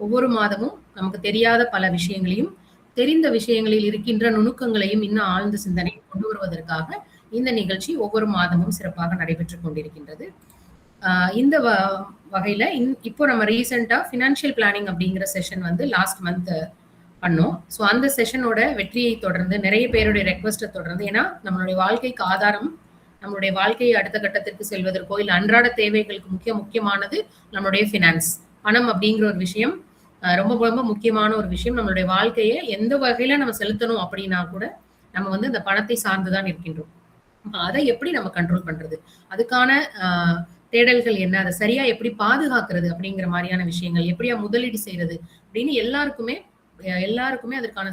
ஒவ்வொரு மாதமும் நமக்கு தெரியாத பல விஷயங்களையும், தெரிந்த விஷயங்களில் இருக்கின்ற நுணுக்கங்களையும் இன்னும் ஆழ்ந்த சிந்தனை கொண்டு வருவதற்காக இந்த நிகழ்ச்சி ஒவ்வொரு மாதமும் சிறப்பாக நடைபெற்றுக் கொண்டிருக்கின்றது. இந்த வகையில இப்போ நம்ம ரீசெண்டா ஃபினான்ஷியல் பிளானிங் அப்படிங்கிற செஷன் வந்து லாஸ்ட் மந்த் பண்ணோம். ஸோ அந்த செஷனோட வெற்றியை தொடர்ந்து நிறைய பேருடைய ரெக்வஸ்ட்டை தொடர்ந்து, ஏன்னா நம்மளுடைய வாழ்க்கைக்கு ஆதாரம் நம்மளுடைய வாழ்க்கையை அடுத்த கட்டத்திற்கு செல்வதற்கோ இல்லை அன்றாட தேவைகளுக்கு முக்கியமானது நம்மளுடைய ஃபினான்ஸ், பணம் அப்படிங்கிற ஒரு விஷயம் ரொம்ப ரொம்ப முக்கியமான ஒரு விஷயம். நம்மளுடைய வாழ்க்கையை எந்த வகையில நம்ம செலுத்தணும் அப்படின்னா கூட நம்ம வந்து இந்த பணத்தை சார்ந்துதான் இருக்கின்றோம். அதை எப்படி நம்ம கண்ட்ரோல் பண்றது, அதுக்கான தேடல்கள் என்ன, அதை சரியா எப்படி பாதுகாக்கிறது அப்படிங்கிற மாதிரியான விஷயங்கள், எப்படியா முதலீடு செய்யறது அப்படின்னு எல்லாருக்குமே அதற்கான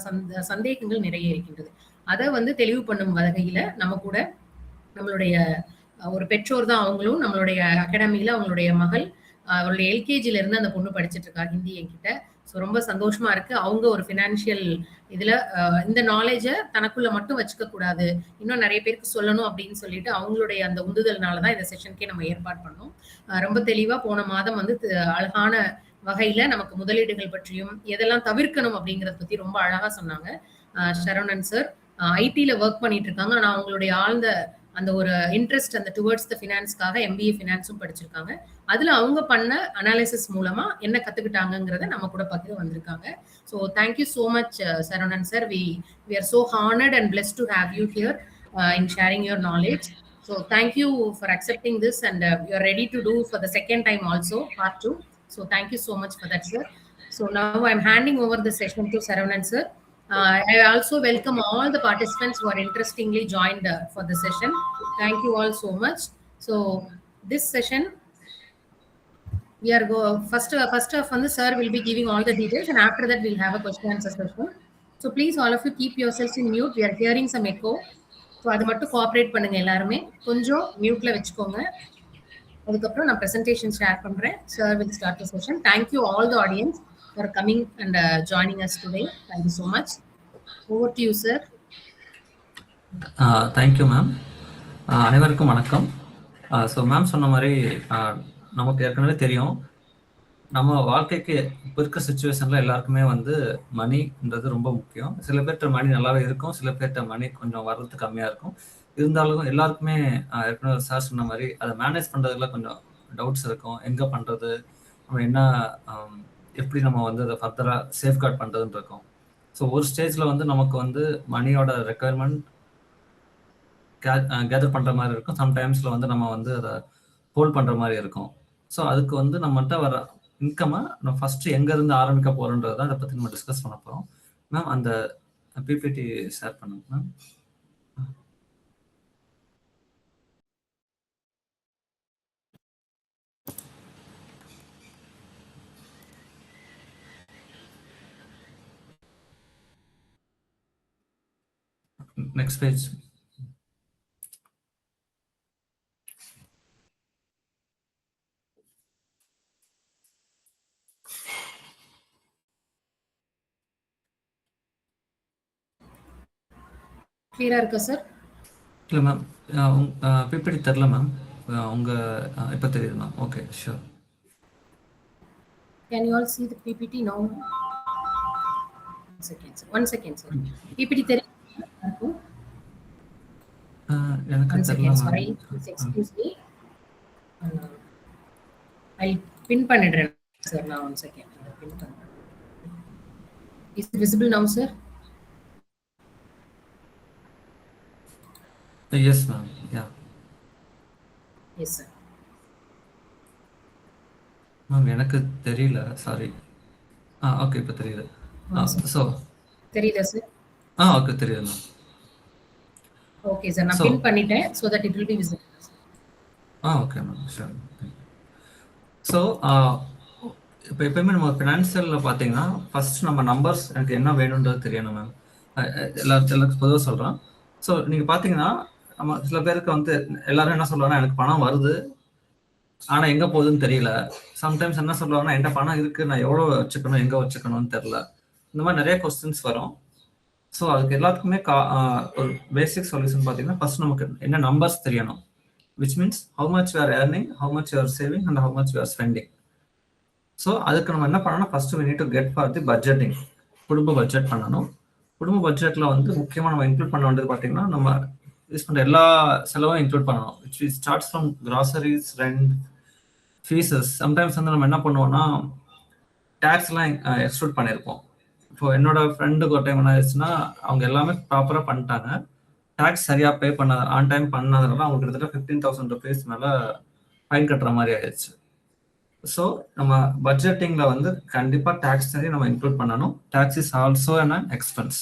சந்தேகங்கள் நிறைய இருக்கின்றது. அதை வந்து தெளிவு பண்ணும் வகையில நம்ம கூட நம்மளுடைய ஒரு பெற்றோர் தான் அவங்களும், நம்மளுடைய அகாடமியில அவங்களுடைய மகள் அவருடைய எல்கேஜில இருந்து அந்த பொண்ணு படிச்சுட்டு இருக்கா ஹிந்தி என்கிட்ட. ஸோ ரொம்ப சந்தோஷமா இருக்கு. அவங்க ஒரு ஃபினான்ஷியல் இதுல இந்த நாலேஜை தனக்குள்ள மட்டும் வச்சுக்க கூடாது, இன்னும் நிறைய பேருக்கு சொல்லணும் அப்படின்னு சொல்லிட்டு அவங்களுடைய அந்த உந்துதல்னாலதான் இந்த செஷனுக்கே நம்ம ஏற்பாடு பண்ணோம். ரொம்ப தெளிவா போன மாதம் வந்து அழகான வகையில நமக்கு முதலீடுகள் பற்றியும் எதெல்லாம் தவிர்க்கணும் அப்படிங்கறத பத்தி ரொம்ப அழகா சொன்னாங்க. சரவணன் சார் ஐடில ஒர்க் பண்ணிட்டு இருக்காங்க. ஆனா அவங்களுடைய ஆழ்ந்த அந்த ஒரு இன்ட்ரெஸ்ட் அந்த டுவர்ட்ஸ் த ஃபினான்ஸ்க்காக எம்பிஏ ஃபினான்ஸும் படிச்சிருக்காங்க. அதுல அவங்க பண்ண அனாலிசிஸ் மூலமா என்ன கத்துக்கிட்டாங்கிறத நம்ம கூட பகிர வந்திருக்காங்க. So thank you so much Saravanan sir. We are so honoured and blessed to have you here in sharing your knowledge. So thank you for accepting this, and you are ready to do for the second time also, part 2. So thank you so much for that, sir. So now I'm handing over the session to Saravanan, sir. I also welcome all the participants who are interestingly joined for the session. Thank you all so much. So this session, we are first off on the sir will be giving all the details, and after that we'll have a question and answer session. So please all of you keep yourselves in mute. We are hearing some echo. So அது மட்டும் cooperate பண்ணுங்க, எல்லாருமே கொஞ்சம் மியூட்ல வச்சுக்கோங்க. அதுக்கப்புறம் நான் presentation share பண்றேன். Sir will start the session. Thank you all the audience for coming and joining us today. Thank you so much. Over to you sir. Thank you ma'am. அனைவருக்கும் வணக்கம். ஸோ மேம் சொன்ன மாதிரி நமக்கு ஏற்கனவே தெரியும், நம்ம வாழ்க்கைக்கு இப்போ இருக்க சுச்சுவேஷன்ல எல்லாருக்குமே வந்து மணின்றது ரொம்ப முக்கியம். சில பேர்கிட்ட மணி நல்லாவே இருக்கும், சில பேர்கிட்ட மணி கொஞ்சம் வர்றது கம்மியா இருக்கும். இருந்தாலும் எல்லாருக்குமே ஏற்கனவே சார் சொன்ன மாதிரி அதை மேனேஜ் பண்றதுல கொஞ்சம் டவுட்ஸ் இருக்கும். எங்க பண்றது, நம்ம என்ன எப்படி நம்ம வந்து அதை ஃபர்தரா சேஃப்கார்ட் பண்றதுன்னு இருக்கும். ஸோ ஒரு ஸ்டேஜ்ல வந்து நமக்கு வந்து மணியோட ரெக்குயர்மெண்ட் கேதர் பண்ற மாதிரி இருக்கும். சம்டைம்ஸ்ல வந்து நம்ம வந்து அதை ஹோல்ட் பண்ற மாதிரி இருக்கும். ஸோ அதுக்கு வந்து நம்மகிட்ட வர இன்கம்மை நம்ம ஃபர்ஸ்ட் எங்க இருந்து ஆரம்பிக்க போறோன்றதை அதை பத்தி நம்ம டிஸ்கஸ் பண்ண போறோம். மேம் அந்த பிபிடி ஷேர் பண்ணுங்க மேம். Next page. கிளியரா இருக்கா சார்? இல்லை மேம், பிபிடி தெரியல மேம். உங்க இப்போ தெரியுது ma'am. Okay, sure. Can you all see the PPT now? One second sir. PPT தெரியும் எனக்கு தெரியல. Sorry, excuse me. I'll pin பண்ணிடுறேன் சார். நான் one second pin பண்றேன். Is it visible now sir? Yes ma'am. Yeah. Yes sir. Ma'am எனக்கு தெரியல, sorry. Okay, இப்போ தெரியுது. ஸோ தெரியுதா சார்? ஓகே, தெரியுது மேம். ஓகே சார், நான் பின் பண்ணிட்டேன் so that it will be visible. Okay ma'am, sure. So இப்போ எப்பயுமே நம்ம ஃபினான்ஷியலில் பார்த்தீங்கன்னா ஃபர்ஸ்ட் நம்ம நம்பர்ஸ் எனக்கு என்ன வேணுன்றது தெரியணும் மேம். எல்லாருக்கும் பொதுவாக சொல்கிறேன். ஸோ நீங்கள் பார்த்தீங்கன்னா நம்ம சில பேருக்கு வந்து எல்லாரும் என்ன சொல்லுவாங்கன்னா, எனக்கு பணம் வருது ஆனால் எங்கே போகுதுன்னு தெரியல. சம்டைம்ஸ் என்ன சொல்லுவாங்கன்னா, என்கிட்ட பணம் இருக்குது, நான் எவ்வளோ வச்சுக்கணும், எங்கே வச்சுக்கணும்னு தெரில. இந்த மாதிரி நிறைய கொஸ்டின்ஸ் வரும். ஸோ அதுக்கு எல்லாத்துக்குமே ஒரு பேசிக் சொல்யூஷன் பார்த்தீங்கன்னா, ஃபர்ஸ்ட் நமக்கு என்ன நம்பர்ஸ் தெரியணும். Which means how much you R earning, how much you R saving and how much you are spending. So அதுக்கு நம்ம என்ன பண்ணணும், first we need to get for the budgeting. குடும்ப பட்ஜெட் பண்ணணும். குடும்ப பட்ஜெட்டில் வந்து முக்கியமாக நம்ம இன்க்ளூட் பண்ண வேண்டியது பார்த்தீங்கன்னா, நம்ம யூஸ் பண்ணுற எல்லா செலவும் இன்க்ளூட் பண்ணணும். Which starts from groceries, rent, fees. Sometimes வந்து நம்ம என்ன பண்ணுவோம்னா டேக்ஸ்லாம் எக்ஸ்க்ளூட் பண்ணியிருப்போம். இப்போ என்னோட ஃப்ரெண்டுக்கு ஒரு டைம் என்ன ஆயிடுச்சுன்னா, அவங்க எல்லாமே ப்ராப்பராக பண்ணிட்டாங்க, டேக்ஸ் சரியாக பே பண்ண ஆன் டைம் பண்ணாதனால அவங்க கிட்டத்தட்ட 15,000 rupees மேலே ஃபைன் கட்டுற மாதிரி ஆயிடுச்சு. ஸோ நம்ம பட்ஜெட்டிங்கில் வந்து கண்டிப்பாக டேக்ஸ் சரி நம்ம இன்க்ளூட் பண்ணணும். Tax is also an expense.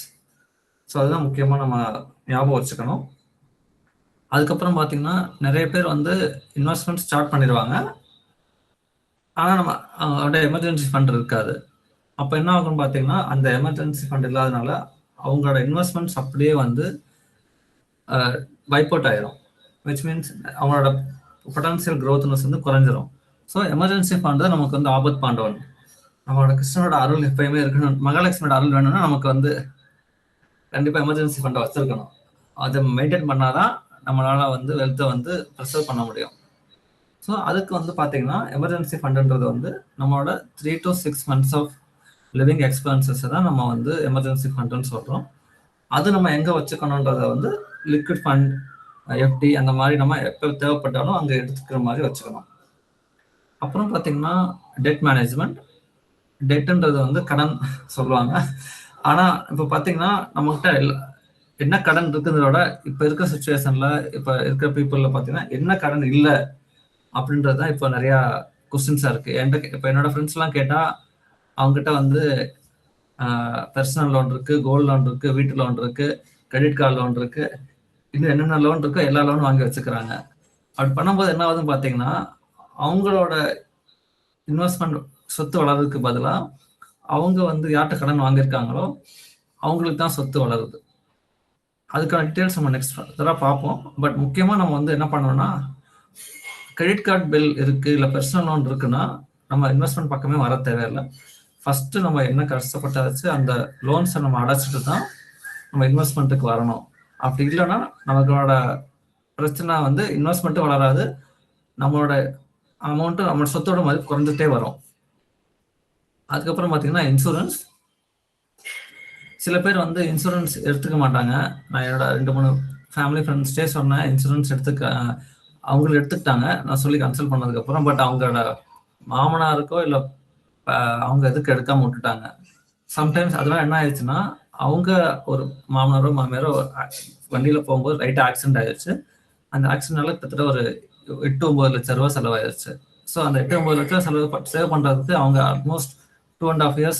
So அதுதான் முக்கியமாக நம்ம ஞாபகம் வச்சுக்கணும். அதுக்கப்புறம் பார்த்தீங்கன்னா நிறைய பேர் வந்து இன்வெஸ்ட்மெண்ட் ஸ்டார்ட் பண்ணிடுவாங்க, ஆனால் நம்ம அவங்களோட எமர்ஜென்சி ஃபண்ட் இருக்காது. அப்போ என்ன ஆகும்னு பார்த்தீங்கன்னா, அந்த எமர்ஜென்சி ஃபண்ட் இல்லாதனால அவங்களோட இன்வெஸ்ட்மெண்ட்ஸ் அப்படியே வந்து வைப் அவுட் ஆயிரும். விச் மீன்ஸ் அவங்களோட பொட்டன்சியல் க்ரோத்னஸ் வந்து குறைஞ்சிரும். ஸோ எமர்ஜென்சி ஃபண்ட் தான் நமக்கு வந்து ஆபத் பாண்டவன். நம்மளோட கிருஷ்ணனோட அருள் எப்பயுமே இருக்கணும், மகாலட்சுமியோட அருள் வேணும்னா நமக்கு வந்து கண்டிப்பாக எமர்ஜென்சி ஃபண்டை வச்சிருக்கணும். அதை மெயின்டைன் பண்ணாதான் நம்மளால வந்து வெல்த்தை வந்து ப்ரிசர்வ் பண்ண முடியும். ஸோ அதுக்கு வந்து பார்த்தீங்கன்னா எமர்ஜென்சி ஃபண்டுன்றது வந்து நம்மளோட 3 to 6 months ஆஃப் லிவிங் எக்ஸ்பென்சஸை தான் நம்ம வந்து எமர்ஜென்சி ஃபண்டுன்னு சொல்கிறோம். அது நம்ம எங்கே வச்சுக்கணுன்றதை வந்து லிக்விட் ஃபண்ட், எஃப்டி அந்த மாதிரி நம்ம எப்போ தேவைப்பட்டாலும் அங்கே எடுத்துக்கிற மாதிரி வச்சுக்கணும். அப்புறம் பார்த்தீங்கன்னா டெட் மேனேஜ்மெண்ட். டெட்டுன்றது வந்து கடன் சொல்லுவாங்க, ஆனால் இப்போ பார்த்தீங்கன்னா நம்மகிட்ட என்ன கடன் இருக்குன்றதோட இப்போ இருக்கிற சுச்சுவேஷனில் இப்போ இருக்கிற பீப்புளில் பார்த்தீங்கன்னா என்ன கடன் இல்லை அப்படின்றது தான் இப்போ நிறையா கொஸ்டின்ஸாக இருக்குது. என்கிட்ட இப்போ என்னோட ஃப்ரெண்ட்ஸ்லாம் கேட்டால் அவங்ககிட்ட வந்து பர்சனல் லோன் இருக்குது, கோல்டு லோன் இருக்குது, வீட்டு லோன் இருக்குது, கிரெடிட் கார்டு லோன் இருக்குது, இன்னும் என்னென்ன லோன் இருக்கோ எல்லா லோனும் வாங்கி வச்சுக்கிறாங்க. அப்படி பண்ணும்போது என்ன ஆகுதுன்னு பார்த்தீங்கன்னா, அவங்களோட இன்வெஸ்ட்மெண்ட் சொத்து வளர்றதுக்கு பதிலாக அவங்க வந்து யார்கிட்ட கடன் வாங்கியிருக்காங்களோ அவங்களுக்கு தான் சொத்து வளருது. அதுக்கான டீட்டெயில்ஸ் நம்ம நெக்ஸ்ட் இதெல்லாம் பார்ப்போம். பட் முக்கியமாக நம்ம வந்து என்ன பண்ணோம்னா, கிரெடிட் கார்டு பில் இருக்குது இல்லை பர்சனல் லோன் இருக்குன்னா நம்ம இன்வெஸ்ட்மெண்ட் பக்கமே வர தேவையில்லை. ஃபஸ்ட்டு நம்ம என்ன கஷ்டப்பட்டாச்சு அந்த லோன்ஸை நம்ம அடைச்சிட்டு தான் நம்ம இன்வெஸ்ட்மெண்ட்டுக்கு வரணும். அப்படி இல்லைன்னா நமக்கோட பிரச்சனை வந்து இன்வெஸ்ட்மெண்ட்டும் வளராது, நம்மளோட அமௌண்ட்டு நம்ம சொத்தோட மதிப்பு குறைஞ்சிட்டே வரும். அதுக்கப்புறம் பார்த்தீங்கன்னா இன்சூரன்ஸ். சில பேர் வந்து இன்சூரன்ஸ் எடுத்துக்க மாட்டாங்க. நான் என்னோட 2-3 ஃபேமிலி ஃப்ரெண்ட்ஸ்டே சொன்னேன் இன்சூரன்ஸ் அவங்களுக்கு எடுத்துக்கிட்டாங்க நான் சொல்லி கன்சல்ட் பண்ணதுக்கப்புறம். பட் அவங்களோட மாமனாருக்கோ இல்லை அவங்க எதுக்கு எடுக்காம விட்டுட்டாங்க. சம்டைம்ஸ் அதெல்லாம் என்ன ஆயிடுச்சுன்னா, அவங்க ஒரு மாமனாரோ மாமியாரோ வண்டியில் போகும்போது ரைட்டாக ஆக்சிடென்ட் ஆயிடுச்சு. அந்த ஆக்சிடென்ட்னால கிட்டத்தட்ட ஒரு 8-9 லட்சம் ரூபா செலவாயிருச்சு. ஸோ அந்த 8-9 லட்சம் சேவ் பண்ணுறதுக்கு அவங்க ஆல்மோஸ்ட் 2.5 years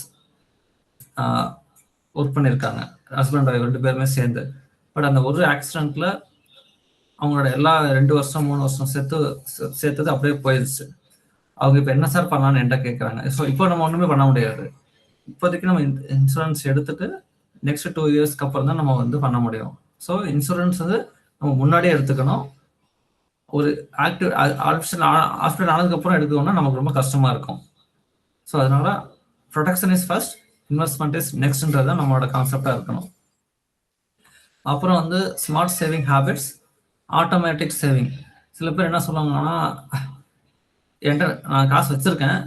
ஒர்க் பண்ணியிருக்காங்க, ஹஸ்பண்ட் ஒய்ஃப் 2 பேருமே சேர்ந்து. பட் அந்த ஒரு ஆக்சிடென்ட்ல அவங்களோட எல்லா 2 வருஷம் 3 வருஷம் சேர்த்தது அப்படியே போயிடுச்சு. அவங்க இப்போ என்ன சார் பண்ணலான்னு என்கிட்ட கேட்குறாங்க. ஸோ இப்போ நம்ம ஒன்றுமே பண்ண முடியாது. இப்போதைக்கு நம்ம இன்சூரன்ஸ் எடுத்துட்டு நெக்ஸ்ட் 2 yearsக்கு அப்புறம் தான் நம்ம வந்து பண்ண முடியும். ஸோ இன்சூரன்ஸ் வந்து நம்ம முன்னாடியே எடுத்துக்கணும். ஒரு ஆப்ஷன் ஆனதுக்கப்புறம் எடுக்கணும்னா நமக்கு ரொம்ப கஷ்டமாக இருக்கும். ஸோ அதனால protection is first, investment is நெக்ஸ்ட்ன்றது தான் நம்மளோட கான்செப்டாக இருக்கணும். அப்புறம் வந்து smart saving habits, automatic saving. சில பேர் என்ன சொல்லுவாங்கன்னா, என்கிட்ட நான் காசு வச்சுருக்கேன்,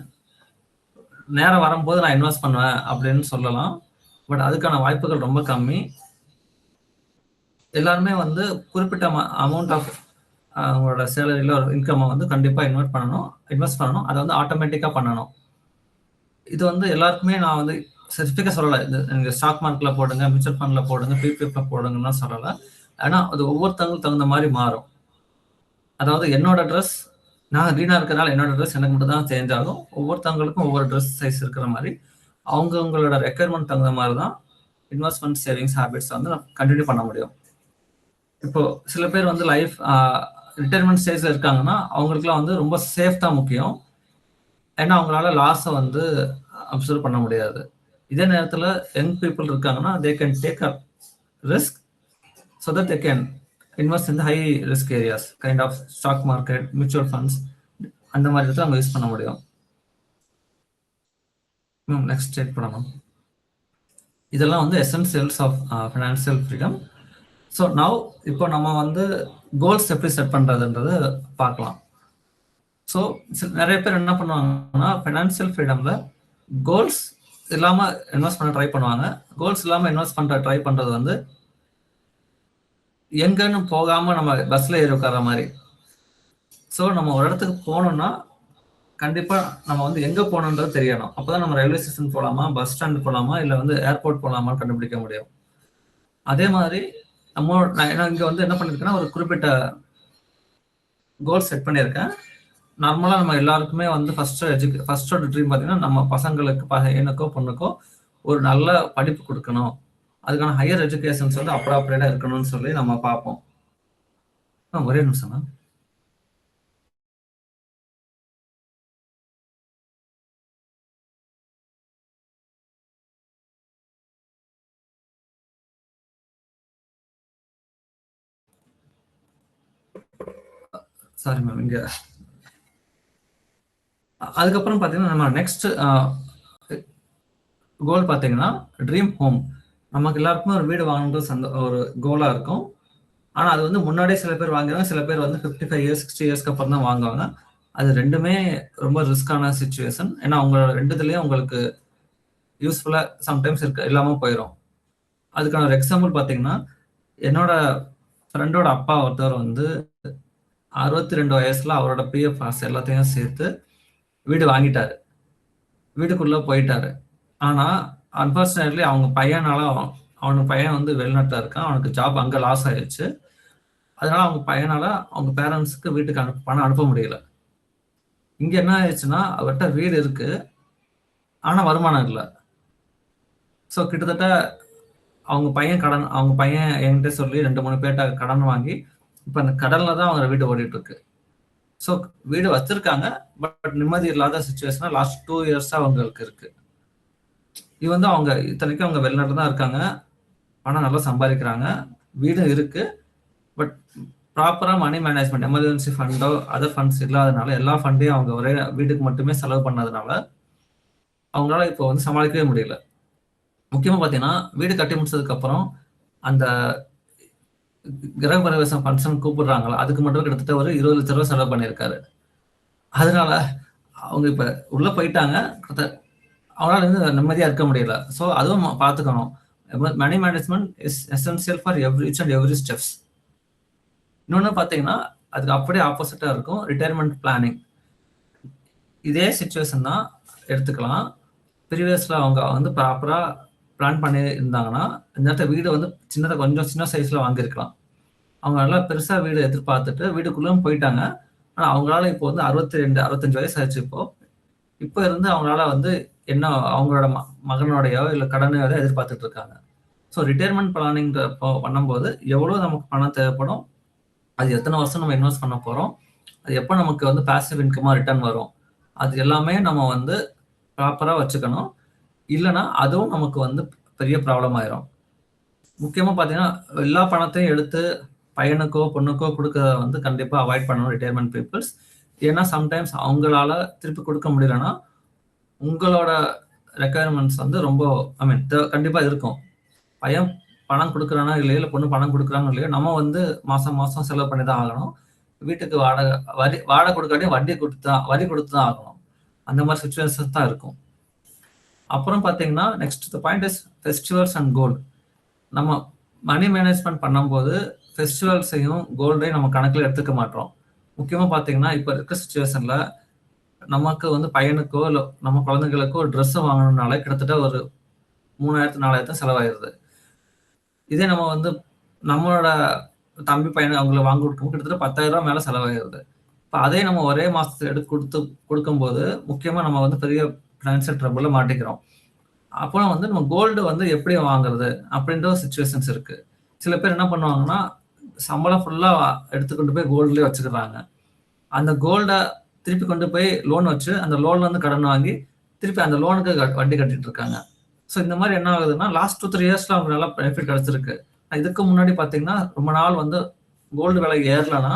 நேரம் வரும்போது நான் இன்வெஸ்ட் பண்ணுவேன் அப்படின்னு சொல்லலாம். பட் அதுக்கான வாய்ப்புகள் ரொம்ப கம்மி. எல்லாருமே வந்து குறிப்பிட்ட அமௌண்ட் ஆஃப் அவங்களோட சேலரியில் ஒரு இன்கம்மை வந்து கண்டிப்பாக இன்வெஸ்ட் பண்ணணும். அதை வந்து ஆட்டோமேட்டிக்காக பண்ணணும். இது வந்து எல்லாருக்குமே நான் வந்து ஸ்பெசிஃபிக்காக சொல்லலை. இது நீங்கள் ஸ்டாக் மார்க்கெட்டில் போடுங்க, மியூச்சுவல் ஃபண்டில் போடுங்க, பிபிஎஃப்பில் போடுங்கன்னா சொல்லலை. ஆனால் அது ஒவ்வொருத்தவங்களுக்கு தகுந்த மாதிரி மாறும். அதாவது என்னோட ட்ரெஸ், நான் ரீனாக இருக்கிறனால என்னோட ட்ரெஸ் எனக்கு மட்டும் தான் சேஞ்ச் ஆகும். ஒவ்வொருத்தவங்களுக்கும் ஒவ்வொரு ட்ரெஸ் சைஸ் இருக்கிற மாதிரி அவங்களோட ரெக்குயர்மெண்ட் தகுந்த மாதிரி தான் இன்வெஸ்ட்மெண்ட் சேவிங்ஸ் ஹேபிட்ஸ் வந்து கண்டினியூ பண்ண முடியும். இப்போ சில பேர் வந்து ரிட்டையர்மெண்ட் ஸ்டேஜில் இருக்காங்கன்னா அவங்களுக்குலாம் வந்து ரொம்ப சேஃப் தான் முக்கியம். ஏன்னா அவங்களால லாஸை வந்து அப்சர்வ் பண்ண முடியாது. இதே நேரத்தில் யங் பீப்புள் இருக்காங்கன்னா they can take a risk so that they can invest in high risk areas, kind of stock market, mutual funds, அந்த மாதிரி இடத்துல அவங்க யூஸ் பண்ண முடியும். நெக்ஸ்ட் செக் பண்ணணும். இதெல்லாம் வந்து essentials of financial freedom. So now இப்போ நம்ம வந்து கோல்ஸ் எப்படி செட் பண்ணுறதுன்றது பார்க்கலாம். ஸோ நிறைய பேர் என்ன பண்ணுவாங்கன்னா ஃபைனான்சியல் ஃப்ரீடம்ல கோல்ஸ் இல்லாம இன்வெஸ்ட் பண்ண ட்ரை பண்ணுவாங்க. கோல்ஸ் இல்லாம இன்வெஸ்ட் பண்ற ட்ரை பண்றது வந்து எங்கன்னு போகாம நம்ம பஸ்ல ஏறி உட்கார மாதிரி. ஸோ நம்ம ஒரு இடத்துக்கு போகணும்னா கண்டிப்பா நம்ம வந்து எங்க போகணுன்றது தெரியணும். அப்பதான் நம்ம ரயில்வே ஸ்டேஷன் போகலாமா, பஸ் ஸ்டாண்ட் போகலாமா, இல்லை வந்து ஏர்போர்ட் போகலாமான்னு கண்டுபிடிக்க முடியும். அதே மாதிரி நான் இங்க வந்து என்ன பண்ணிருக்கேன்னா ஒரு குறிப்பிட்ட கோல் செட் பண்ணியிருக்கேன். நார்மலா நம்ம எல்லாருக்குமே வந்து ஃபர்ஸ்டோட ட்ரீம் பார்த்தீங்கன்னா நம்ம பசங்களுக்கு பையனுக்கோ பொண்ணுக்கோ ஒரு நல்ல படிப்பு கொடுக்கணும், அதுக்கான ஹையர் எஜுகேஷன்ஸ் வந்து அப்ராப்ரியேட்டா இருக்கணும்னு சொல்லி நம்ம பார்ப்போம். ஒரே நிமிஷம் மேம். Sorry ma'am. இங்க அதுக்கப்புறம் பார்த்தீங்கன்னா நம்ம நெக்ஸ்ட் கோல் பார்த்தீங்கன்னா ட்ரீம் ஹோம். நமக்கு எல்லாருக்குமே ஒரு வீடு வாங்கணுன்றது ஒரு கோலா இருக்கும். ஆனா அது வந்து முன்னாடியே சில பேர் வாங்குவாங்க, சில பேர் வந்து 55 இயர்ஸ் 60 இயர்ஸ்க்கு அப்புறம் தான் வாங்குவாங்க. அது ரெண்டுமே ரொம்ப ரிஸ்கான சுச்சுவேஷன். ஏன்னா உங்களோட ரெண்டுத்துலயும் உங்களுக்கு யூஸ்ஃபுல்லா சம்டைம்ஸ் இல்லாம போயிடும். அதுக்கான ஒரு எக்ஸாம்பிள் பார்த்தீங்கன்னா என்னோட ஃப்ரெண்டோட அப்பா ஒருத்தவர் வந்து 62 வயசுல அவரோட பிஎஃப் எல்லாத்தையும் சேர்த்து வீடு வாங்கிட்டாரு, வீட்டுக்குள்ள போயிட்டாரு. ஆனா அன்பார்ச்சுனேட்லி அவங்க பையனால அவனுக்கு பையன் வந்து வெளிநாட்டில் இருக்கான், அவனுக்கு ஜாப் அங்கே லாஸ் ஆயிடுச்சு. அதனால அவங்க பையனால அவங்க பேரண்ட்ஸுக்கு வீட்டுக்கு பணம் அனுப்ப முடியல. இங்க என்ன ஆயிடுச்சுன்னா அவர்கிட்ட வீடு இருக்கு, ஆனா வருமானம் இல்லை. ஸோ கிட்டத்தட்ட அவங்க பையன் என்கிட்ட சொல்லி 2-3 பேர்ட்ட கடன் வாங்கி இப்போ அந்த கடன்ல தான் அவங்க வீடு ஓடிட்டு இருக்கு. ஸோ வீடு வச்சிருக்காங்க, பட் நிம்மதி இல்லாத சுச்சுவேஷனா லாஸ்ட் 2 இயர்ஸா அவங்களுக்கு இருக்கு. இது வந்து அவங்க இத்தனைக்கும் அவங்க வெளிநாட்டில் தான் இருக்காங்க, பணம் நல்லா சம்பாதிக்கிறாங்க, வீடும் இருக்கு, பட் ப்ராப்பரா மணி மேனேஜ்மெண்ட், எமர்ஜென்சி ஃபண்டோ அதர் ஃபண்ட்ஸ் இல்லாதனால எல்லா ஃபண்டையும் அவங்க ஒரே வீட்டுக்கு மட்டுமே செலவு பண்ணதுனால அவங்களால இப்போ வந்து சமாளிக்கவே முடியல. முக்கியமா பார்த்தீங்கன்னா வீடு கட்டி முடிச்சதுக்கு அப்புறம் அந்த கிரக பிரவேசம் ஃபங்க்ஷன் கூப்பிடுறாங்களா, அதுக்கு மட்டும் கிட்டத்தட்ட ஒரு 20 லட்ச ரூபா செலவு பண்ணியிருக்காரு. அதனால அவங்க இப்ப உள்ள போயிட்டாங்க, அவங்களால வந்து நிம்மதியா இருக்க முடியல. ஸோ அதுவும் பார்த்துக்கணும். Money management is essential for each and every steps. இன்னொன்று பார்த்தீங்கன்னா அதுக்கு அப்படியே ஆப்போசிட்டா இருக்கும் ரிட்டையர்மெண்ட் பிளானிங். இதே சுச்சுவேஷன் தான் எடுத்துக்கலாம். ப்ரீவியஸ்ல அவங்க வந்து ப்ராப்பரா பிளான் பண்ணி இருந்தாங்கன்னா இந்த நேரத்தை வீடு வந்து கொஞ்சம் சின்ன சைஸ்ல வாங்கியிருக்கலாம். அவங்க நல்லா பெருசா வீடு எதிர்பார்த்துட்டு வீடுக்குள்ளேயும் போயிட்டாங்க. ஆனா அவங்களால இப்போ வந்து 62-65 வயசு ஆச்சு. இப்போ இருந்து அவங்களால வந்து என்ன அவங்களோட மகனோடையோ இல்லை கடனையோ தான் எதிர்பார்த்துட்டு இருக்காங்க. ஸோ ரிட்டையர்மெண்ட் பிளானிங் பண்ணும்போது எவ்வளோ நமக்கு பணம் தேவைப்படும், அது எத்தனை வருஷம் நம்ம இன்வெஸ்ட் பண்ண போறோம், அது எப்போ நமக்கு வந்து பாசிவ் இன்கமா ரிட்டர்ன் வரும், அது எல்லாமே நம்ம வந்து ப்ராப்பரா வச்சுக்கணும். இல்லைன்னா அதுவும் நமக்கு வந்து பெரிய ப்ராப்ளம் ஆயிரும். முக்கியமா பார்த்தீங்கன்னா எல்லா பணத்தையும் எடுத்து பையனுக்கோ பொண்ணுக்கோ கொடுக்கறத வந்து கண்டிப்பா அவாய்ட் பண்ணணும் ரிட்டையர்மெண்ட் பீப்புள்ஸ். ஏன்னா சம்டைம்ஸ் அவங்களால திருப்பி கொடுக்க முடியலன்னா உங்களோட ரெக்குயர்மெண்ட்ஸ் வந்து ரொம்ப கண்டிப்பா இருக்கும். பையன் பணம் கொடுக்குறானா இல்லையோ, இல்லை பொண்ணு பணம் கொடுக்குறாங்க இல்லையோ, நம்ம வந்து மாசம் மாசம் செலவு பண்ணி தான் ஆகணும். வீட்டுக்கு வாடகை கொடுக்காட்டியும் வரி கொடுத்து தான் ஆகணும். அந்த மாதிரி சுச்சுவேஷன்ஸ் தான் இருக்கும். அப்புறம் பார்த்தீங்கன்னா next point is festivals and gold. நம்ம மணி மேனேஜ்மெண்ட் பண்ணும்போது ஃபெஸ்டிவல்ஸையும் கோல்டையும் நம்ம கணக்கில் எடுத்துக்க மாட்டோம். முக்கியமாக பார்த்தீங்கன்னா இப்போ இருக்க சுச்சுவேஷன்ல நமக்கு வந்து பையனுக்கோ இல்லை நம்ம குழந்தைங்களுக்கோ ஒரு ட்ரெஸ் வாங்கணும்னால கிட்டத்தட்ட ஒரு 3000-4000 செலவாயிருது. இதே நம்ம வந்து நம்மளோட தம்பி பையனை அவங்கள வாங்கி கொடுக்கும் கிட்டத்தட்ட 10,000 ரூபா மேலே செலவாயிருது. இப்போ அதே நம்ம ஒரே மாசத்துல எடுத்து கொடுக்கும்போது முக்கியமாக நம்ம வந்து பெரிய ஃபினான்ஷியல் ட்ரபிள்ல மாட்டிக்கிறோம். அப்புறம் வந்து நம்ம கோல்டு வந்து எப்படி வாங்குறது அப்படின்ற ஒரு சுச்சுவேஷன்ஸ் இருக்கு. சில பேர் என்ன பண்ணுவாங்கன்னா சம்பளம் ஃபுல்லா எடுத்துக்கொண்டு போய் கோல்டுலேயே வச்சுக்கிறாங்க. அந்த கோல்டை திருப்பி கொண்டு போய் லோன் வச்சு அந்த லோன்ல இருந்து கடன் வாங்கி திருப்பி அந்த லோனுக்கு வட்டி கட்டிட்டு இருக்காங்க. ஸோ இந்த மாதிரி என்ன ஆகுதுன்னா லாஸ்ட் 2-3 இயர்ஸ்ல அவங்க நல்லா பெனிஃபிட் கிடைச்சிருக்கு. இதுக்கு முன்னாடி பார்த்தீங்கன்னா ரொம்ப நாள் வந்து கோல்டு விலை ஏறலன்னா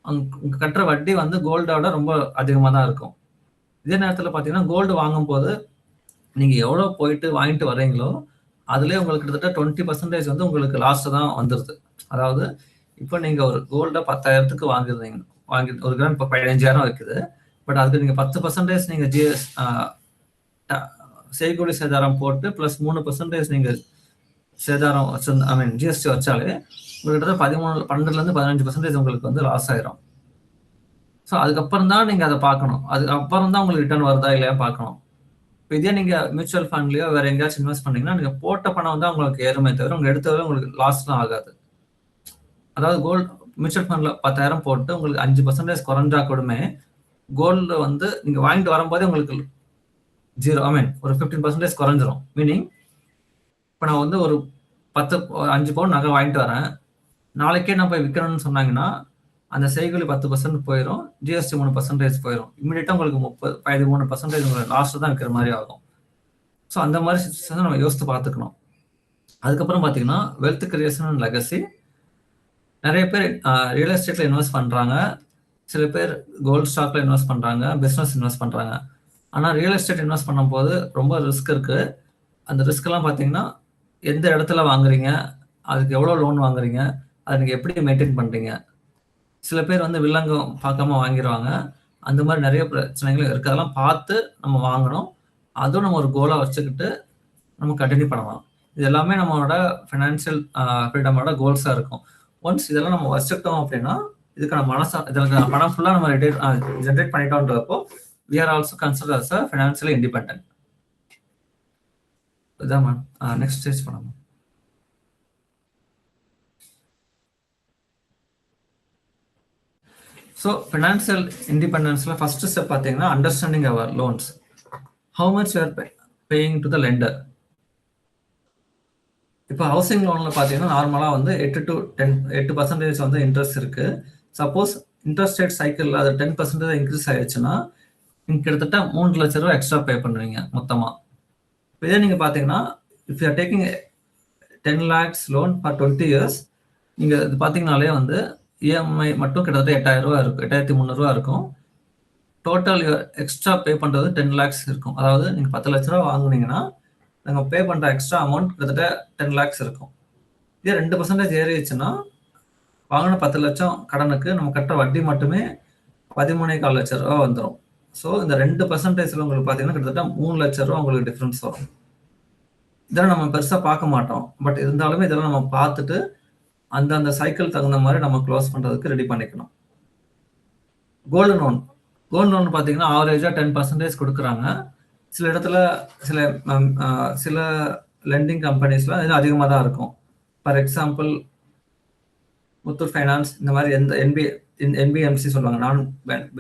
அவங்க கட்டுற வட்டி வந்து கோல்டோட ரொம்ப அதிகமாக தான் இருக்கும். இதே நேரத்தில் பார்த்தீங்கன்னா கோல்டு வாங்கும்போது நீங்க எவ்வளோ போயிட்டு வாங்கிட்டு வர்றீங்களோ அதுலேயே உங்களுக்கு கிட்டத்தட்ட 20% வந்து உங்களுக்கு லாஸ்ட் தான் வந்துடுது. அதாவது இப்போ நீங்க ஒரு கோல்டை 10,000க்கு வாங்கிருந்தீங்க வாங்கி 1 கிராம் இப்போ 15,000 விற்குது. பட் அதுக்கு நீங்கள் 10% நீங்கள் செய்கூலி சேதாரம் போட்டு ப்ளஸ் 3% நீங்கள் சேதாரம் ஜிஎஸ்டி வச்சாலே உங்கள்கிட்ட 12-15% உங்களுக்கு வந்து லாஸ் ஆயிரும். ஸோ அதுக்கப்புறம் தான் நீங்கள் அதை பார்க்கணும். அதுக்கப்புறம் தான் உங்களுக்கு ரிட்டர்ன் வருதா இல்லையா பார்க்கணும். இப்போ இதே நீங்கள் மியூச்சுவல் ஃபண்ட்லையோ வேறு எங்கேயாச்சும் இன்வெஸ்ட் பண்ணீங்கன்னா நீங்கள் போட்ட பணம் தான் உங்களுக்கு ஏறுமே தவிர உங்களுக்கு எடுத்தவரை உங்களுக்கு லாஸ்லாம் ஆகாது. அதாவது கோல்டு மியூச்சுவல் ஃபண்டில் 10,000 போட்டு உங்களுக்கு 5% குறைஞ்சா கூடமே கோல்டு வந்து நீங்கள் வாங்கிட்டு வரும்போதே உங்களுக்கு 0 ஒரு 15% குறைஞ்சிரும். மீனிங் இப்போ நான் வந்து ஒரு 5 பவுன் நகை வாங்கிட்டு வரேன், நாளைக்கே நான் போய் விற்கணும்னு சொன்னாங்கன்னா அந்த செய்கூலி 10% போயிடும், ஜிஎஸ்டி 3% போயிடும். இமீடியட்டாக உங்களுக்கு 33% உங்களுக்கு லாஸ்ட்டு தான் விற்கிற மாதிரி ஆகும். ஸோ அந்த மாதிரி சிச்சுவேஷன் நம்ம யோசித்து பார்த்துக்கணும். அதுக்கப்புறம் பார்த்தீங்கன்னா வெல்த் கிரியேஷன் அண்ட் லெகசி. நிறைய பேர் ரியல் எஸ்டேட்டில் இன்வெஸ்ட் பண்ணுறாங்க, சில பேர் கோல்டு ஸ்டாக்ல இன்வெஸ்ட் பண்ணுறாங்க, பிஸ்னஸ் இன்வெஸ்ட் பண்ணுறாங்க. ஆனால் ரியல் எஸ்டேட் இன்வெஸ்ட் பண்ணும்போது ரொம்ப ரிஸ்க் இருக்குது. அந்த ரிஸ்க்கெல்லாம் பார்த்தீங்கன்னா எந்த இடத்துல வாங்குறீங்க, அதுக்கு எவ்வளோ லோன் வாங்குறீங்க, அதை நீங்கள் எப்படி மெயின்டைன் பண்ணுறீங்க. சில பேர் வந்து வில்லங்கம் பார்க்காம வாங்கிடுவாங்க. அந்த மாதிரி நிறைய பிரச்சனைகள் இருக்குது. அதெல்லாம் பார்த்து நம்ம வாங்கணும். அதுவும் நம்ம ஒரு கோலாக வச்சுக்கிட்டு நம்ம கண்டினியூ பண்ணலாம். இது எல்லாமே நம்மளோட ஃபினான்ஷியல் ஃப்ரீடமோட கோல்ஸாக இருக்கும். ஒன்ஸ் இதெல்லாம் நம்ம வச்சுக்கிட்டோம் அப்படின்னா இதுக்கான இதுக்கான பணம் ஃபுல்லாக நம்ம ஜென்ரேட் பண்ணிட்டோன்றப்போ we are also considered as a financially independent. இதான் மேம் நெக்ஸ்ட் ஸ்டேஜ் பண்ணலாம். ஸோ ஃபினான்ஷியல் இண்டிபெண்டன்ஸில் ஃபர்ஸ்ட் ஸ்டெப் பார்த்தீங்கன்னா understanding our loans, how much you are paying to the lender. இப்போ ஹவுசிங் லோனில் பார்த்தீங்கன்னா நார்மலாக வந்து 8% வந்து இன்ட்ரெஸ்ட் இருக்குது. சப்போஸ் இன்ட்ரெஸ்ட் ரேட் சைக்கிளில் அது 10% இன்க்ரீஸ் ஆயிடுச்சுன்னா நீங்கள் கிட்டத்தட்ட 3 லட்ச ரூபா எக்ஸ்ட்ரா பே பண்ணுவீங்க மொத்தமாக. இப்போ இதே நீங்கள் பார்த்தீங்கன்னா if you are taking 10 lakhs loan for 20 years, நீங்கள் இது பார்த்தீங்கனாலே வந்து இஎம்ஐ மட்டும் கிட்டத்தட்ட 8,000 ரூபா இருக்கும், 8,300 இருக்கும். டோட்டல் எக்ஸ்ட்ரா பே பண்ணுறது 10 lakhs இருக்கும். அதாவது நீங்கள் 10 லட்ச ரூபா வாங்குனீங்கன்னா நாங்கள் பே பண்ணுற எக்ஸ்ட்ரா அமௌண்ட் கிட்டத்தட்ட 10 lakhs இருக்கும். இதே 2% ஏறிடுச்சுன்னா வாங்கின 10 லட்சம் கடனுக்கு நம்ம கட்ட வட்டி மட்டுமே 13.25 லட்ச ரூபா வந்துடும். ஸோ இந்த 2% உங்களுக்கு பார்த்தீங்கன்னா கிட்டத்தட்ட 3 லட்ச ரூபா உங்களுக்கு டிஃப்ரென்ஸ் வரும். இதெல்லாம் நம்ம பெருசாக பார்க்க மாட்டோம். பட் இருந்தாலுமே இதெல்லாம் நம்ம பார்த்துட்டு அந்த சைக்கிள் தகுந்த மாதிரி நம்ம க்ளோஸ் பண்ணுறதுக்கு ரெடி பண்ணிக்கணும். கோல்டு லோன் பார்த்தீங்கன்னா ஆவரேஜாக 10% கொடுக்குறாங்க. சில இடத்துல சில லெண்டிங் கம்பெனிஸ்ல இது அதிகமாக தான் இருக்கும். ஃபார் எக்ஸாம்பிள் முத்தூட் ஃபைனான்ஸ், இந்த மாதிரி என்பிஎம்சி சொல்லுவாங்க, நான்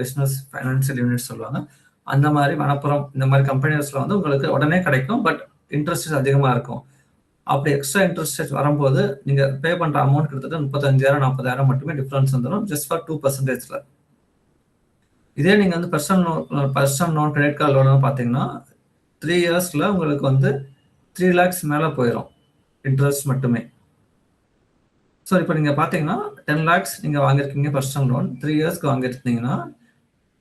பிஸ்னஸ் ஃபைனான்சியல் யூனிட் சொல்லுவாங்க. அந்த மாதிரி மணப்புறம் இந்த மாதிரி கம்பெனிஸ்ல வந்து உங்களுக்கு உடனே கிடைக்கும், பட் இன்ட்ரெஸ்ட் அதிகமாக இருக்கும். அப்படி எக்ஸ்ட்ரா இன்ட்ரெஸ்ட் வரும்போது நீங்கள் பே பண்ணுற அமௌண்ட் கிட்டத்தட்ட 35,000-40,000 மட்டுமே டிஃப்ரென்ஸ் வந்துடும், ஜஸ்ட் ஃபார் 2%. இதே நீங்கள் வந்து personal loan credit card loan பார்த்தீங்கன்னா 3 yearsல உங்களுக்கு வந்து 3 lakhs மேலே போயிடும் இன்ட்ரெஸ்ட் மட்டுமே. ஸோ இப்போ நீங்கள் பார்த்தீங்கன்னா 10 lakhs நீங்கள் வாங்கியிருக்கீங்க பர்சனல் லோன், 3 yearsக்கு வாங்கியிருந்தீங்கன்னா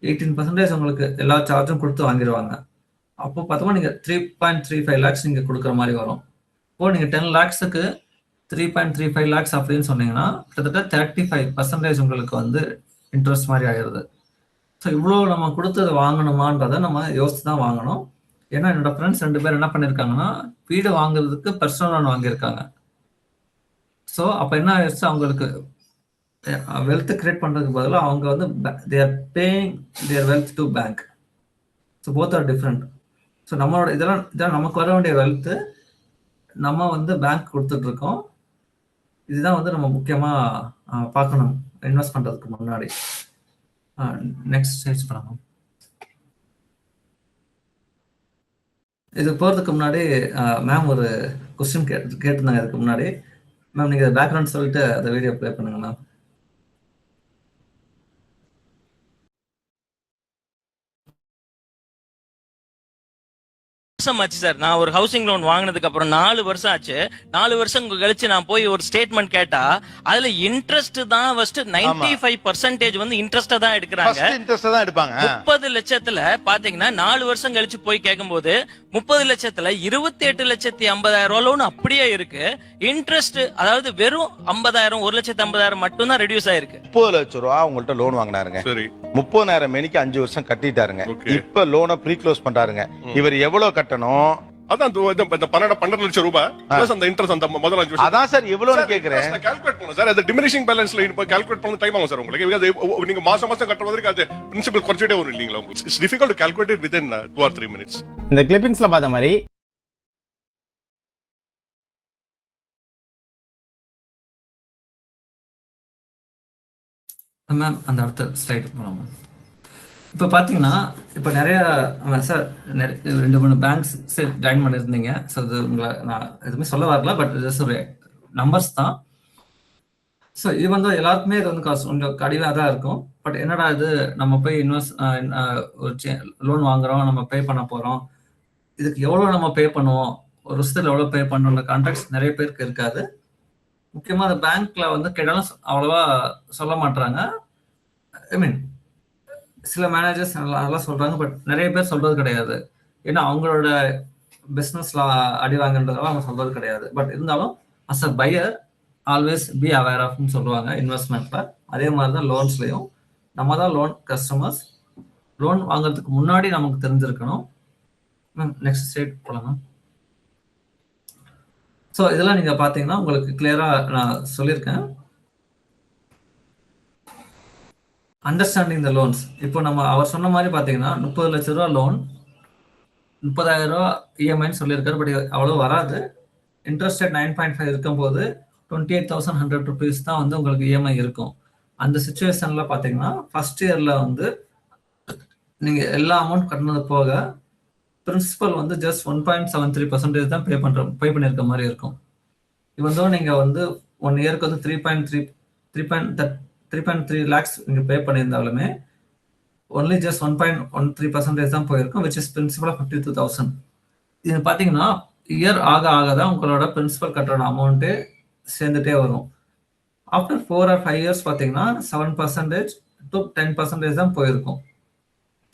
18% உங்களுக்கு எல்லா சார்ஜும் கொடுத்து வாங்கிடுவாங்க. அப்போ பார்த்தோம்னா நீங்கள் 3.35 lakhs நீங்கள் கொடுக்குற மாதிரி வரும். இப்போ நீங்கள் 10 lakhsக்கு 3.35 lakhs அப்படின்னு சொன்னீங்கன்னா கிட்டத்தட்ட 35% உங்களுக்கு வந்து இன்ட்ரெஸ்ட் மாதிரி ஆயிடுது. ஸோ இவ்வளோ நம்ம கொடுத்தது வாங்கணுமான்றதை நம்ம யோசித்து தான் வாங்கணும். ஏன்னா என்னோட ஃப்ரெண்ட்ஸ் 2 பேர் என்ன பண்ணியிருக்காங்கன்னா வீடு வாங்குறதுக்கு பர்சனல் லோன் வாங்கியிருக்காங்க. ஸோ அப்போ என்ன ஆயிடுச்சு, அவங்களுக்கு வெல்த் கிரியேட் பண்ணுறதுக்கு பதிலாக அவங்க வந்து they're paying their wealth to bank. So both are different. So நம்மளோட இதெல்லாம் நமக்கு வர வேண்டிய வெல்த்து நம்ம வந்து பேங்க் கொடுத்துட்ருக்கோம். இதுதான் வந்து நம்ம முக்கியமாக பார்க்கணும் இன்வெஸ்ட் பண்ணுறதுக்கு முன்னாடி. நெக்ஸ்ட் ஸ்டேஜ் பண்ணணும். இது போகிறதுக்கு முன்னாடி மேம் ஒரு கொஸ்டின் கேட்டிருந்தாங்க. இதுக்கு முன்னாடி மேம் நீங்கள் பேக்ரவுண்ட் சொல்லிட்டு அந்த வீடியோ ப்ளே பண்ணுங்க மேம். ஆச்சு சார். நான் ஒரு ஹவுசிங் லோன் வாங்கினதுக்கு அப்புறம் 4 வருஷம் ஆச்சு. 4 வருஷம் கழிச்சு நான் போய் ஒரு ஸ்டேட்மெண்ட் கேட்டா அதுல இன்ட்ரெஸ்ட் தான் ஃபர்ஸ்ட் 95% வந்து இன்ட்ரெஸ்ட் தான் எடுக்கிறாங்க. 30 லட்சத்துல பாத்தீங்கன்னா 4 வருஷம் கழிச்சு போய் கேட்கும்போது 30 லட்சத்துல 28,50,000 லோன் அப்படியே இருக்கு. இன்ட்ரெஸ்ட் அதாவது வெறும் 50,000 1,50,000 மட்டும் தான் ரெடியூஸ் ஆயிருக்கு. 30 லட்சம் ரூபா உங்கள்ட்ட லோன் வாங்கினாருங்க. சரி 30,000 மணிக்கு 5 வருஷம் கட்டிட்டாருங்க. Okay. இப்ப லோனை ப்ரீ க்ளோஸ் பண்றாருங்க. இவர் எவ்வளவு கட்டணும்? அதான் இந்த 12 லட்சம் ரூபாய் பிளஸ் அந்த இன்ட்ரெஸ்ட் அந்த முதல் 5 வருஷம். அதான் சார் எவ்வளவுன்னு கேக்குறேன். கால்குலேட் பண்ணணும் சார். அது டிமினிஷிங் பேலன்ஸ்ல இப்ப கால்குலேட் பண்ண டைம் ஆகும் சார் உங்களுக்கு. because நீங்க மாசம் கட்டுற மாதிரி அது பிரின்சிபல் குறைச்சிட்டே வரும் இல்லீங்களா உங்களுக்கு. It's difficult to calculate it within 2 or 3 minutes. இந்த கிளிப்பிங்ஸ்ல பார்த்த மாதிரி மேம் அந்த அடுத்த ஸ்லைடு போகலாம் மேம். இப்போ பார்த்தீங்கன்னா இப்போ நிறைய சார் 2-3 பேங்க்ஸ் ஜாயின் பண்ணியிருந்தீங்க. ஸோ அது உங்களை நான் எதுவுமே சொல்ல வரல, பட் ஜஸ்ட் ஒரு நம்பர்ஸ் தான். ஸோ இது வந்து எல்லாருக்குமே இது வந்து கொஞ்சம் கடிவாக தான் இருக்கும். பட் என்னடா இது நம்ம போய் ஒரு லோன் வாங்குறோம், நம்ம பே பண்ண போகிறோம், இதுக்கு எவ்வளோ நம்ம பே பண்ணுவோம், ஒரு வருஷத்தில் எவ்வளோ பே பண்ணணுன்ற கான்ட்ராக்ட்ஸ் நிறைய பேருக்கு இருக்காது. முக்கியமாக அந்த பேங்க்ல வந்து கேட்டாலும் அவ்வளோவா சொல்ல மாட்டாங்க. ஐ மீன் சில மேனேஜர்ஸ் நல்லா சொல்றாங்க, பட் நிறைய பேர் சொல்றது கிடையாது. ஏன்னா அவங்களோட பிஸ்னஸ்ல அடி வாங்கன்றதால அவங்க சொல்றது கிடையாது. பட் இருந்தாலும் as a buyer always be aware ஆஃப்னு சொல்லுவாங்க இன்வெஸ்ட்மெண்ட்ல. அதே மாதிரி தான் லோன்ஸ்லையும் நம்ம தான் லோன் கஸ்டமர்ஸ். லோன் வாங்குறதுக்கு முன்னாடி நமக்கு தெரிஞ்சிருக்கணும். மேம் நெக்ஸ்ட் ஸ்டேட் போகலாம் மேம். ஸோ இதெல்லாம் நீங்க பாத்தீங்கன்னா உங்களுக்கு கிளியரா நான் சொல்லியிருக்கேன். Understanding the loans. இப்போ நம்ம அவர் சொன்ன மாதிரி பார்த்தீங்கன்னா 30 லட்ச ரூபா லோன் 30,000 ரூபா இஎம்ஐன்னு சொல்லியிருக்காரு. பட் அவ்வளோ வராது. இன்ட்ரெஸ்ட் ரேட் 9.5 இருக்கும்போது 28,100 ருபீஸ் தான் வந்து உங்களுக்கு இஎம்ஐ இருக்கும். அந்த சுச்சுவேஷன்ல பார்த்தீங்கன்னா ஃபர்ஸ்ட் இயர்ல வந்து நீங்க எல்லா அமௌண்ட் கட்டினது போக பிரின்சிபல் வந்து ஜஸ்ட் 1.73% தான் பே பண்ணியிருக்க மாதிரி இருக்கும். இவன் நீங்க வந்து 1 இயருக்கு வந்து 3.3 lakhs நீங்க பே பண்ணியிருந்தாலுமே ஒன்லி ஜஸ்ட் 1.13% தான் போயிருக்கும், விச் இஸ் பிரின்சிபல் ஆஃப் 52,000. இது பார்த்தீங்கன்னா இயர் ஆக தான் உங்களோட பிரின்சிபல் கட்டுற அமௌண்ட்டே சேர்ந்துட்டே வரும். ஆஃப்டர் 4 or 5 இயர்ஸ் பார்த்தீங்கன்னா 7% to 10% தான் போயிருக்கும்.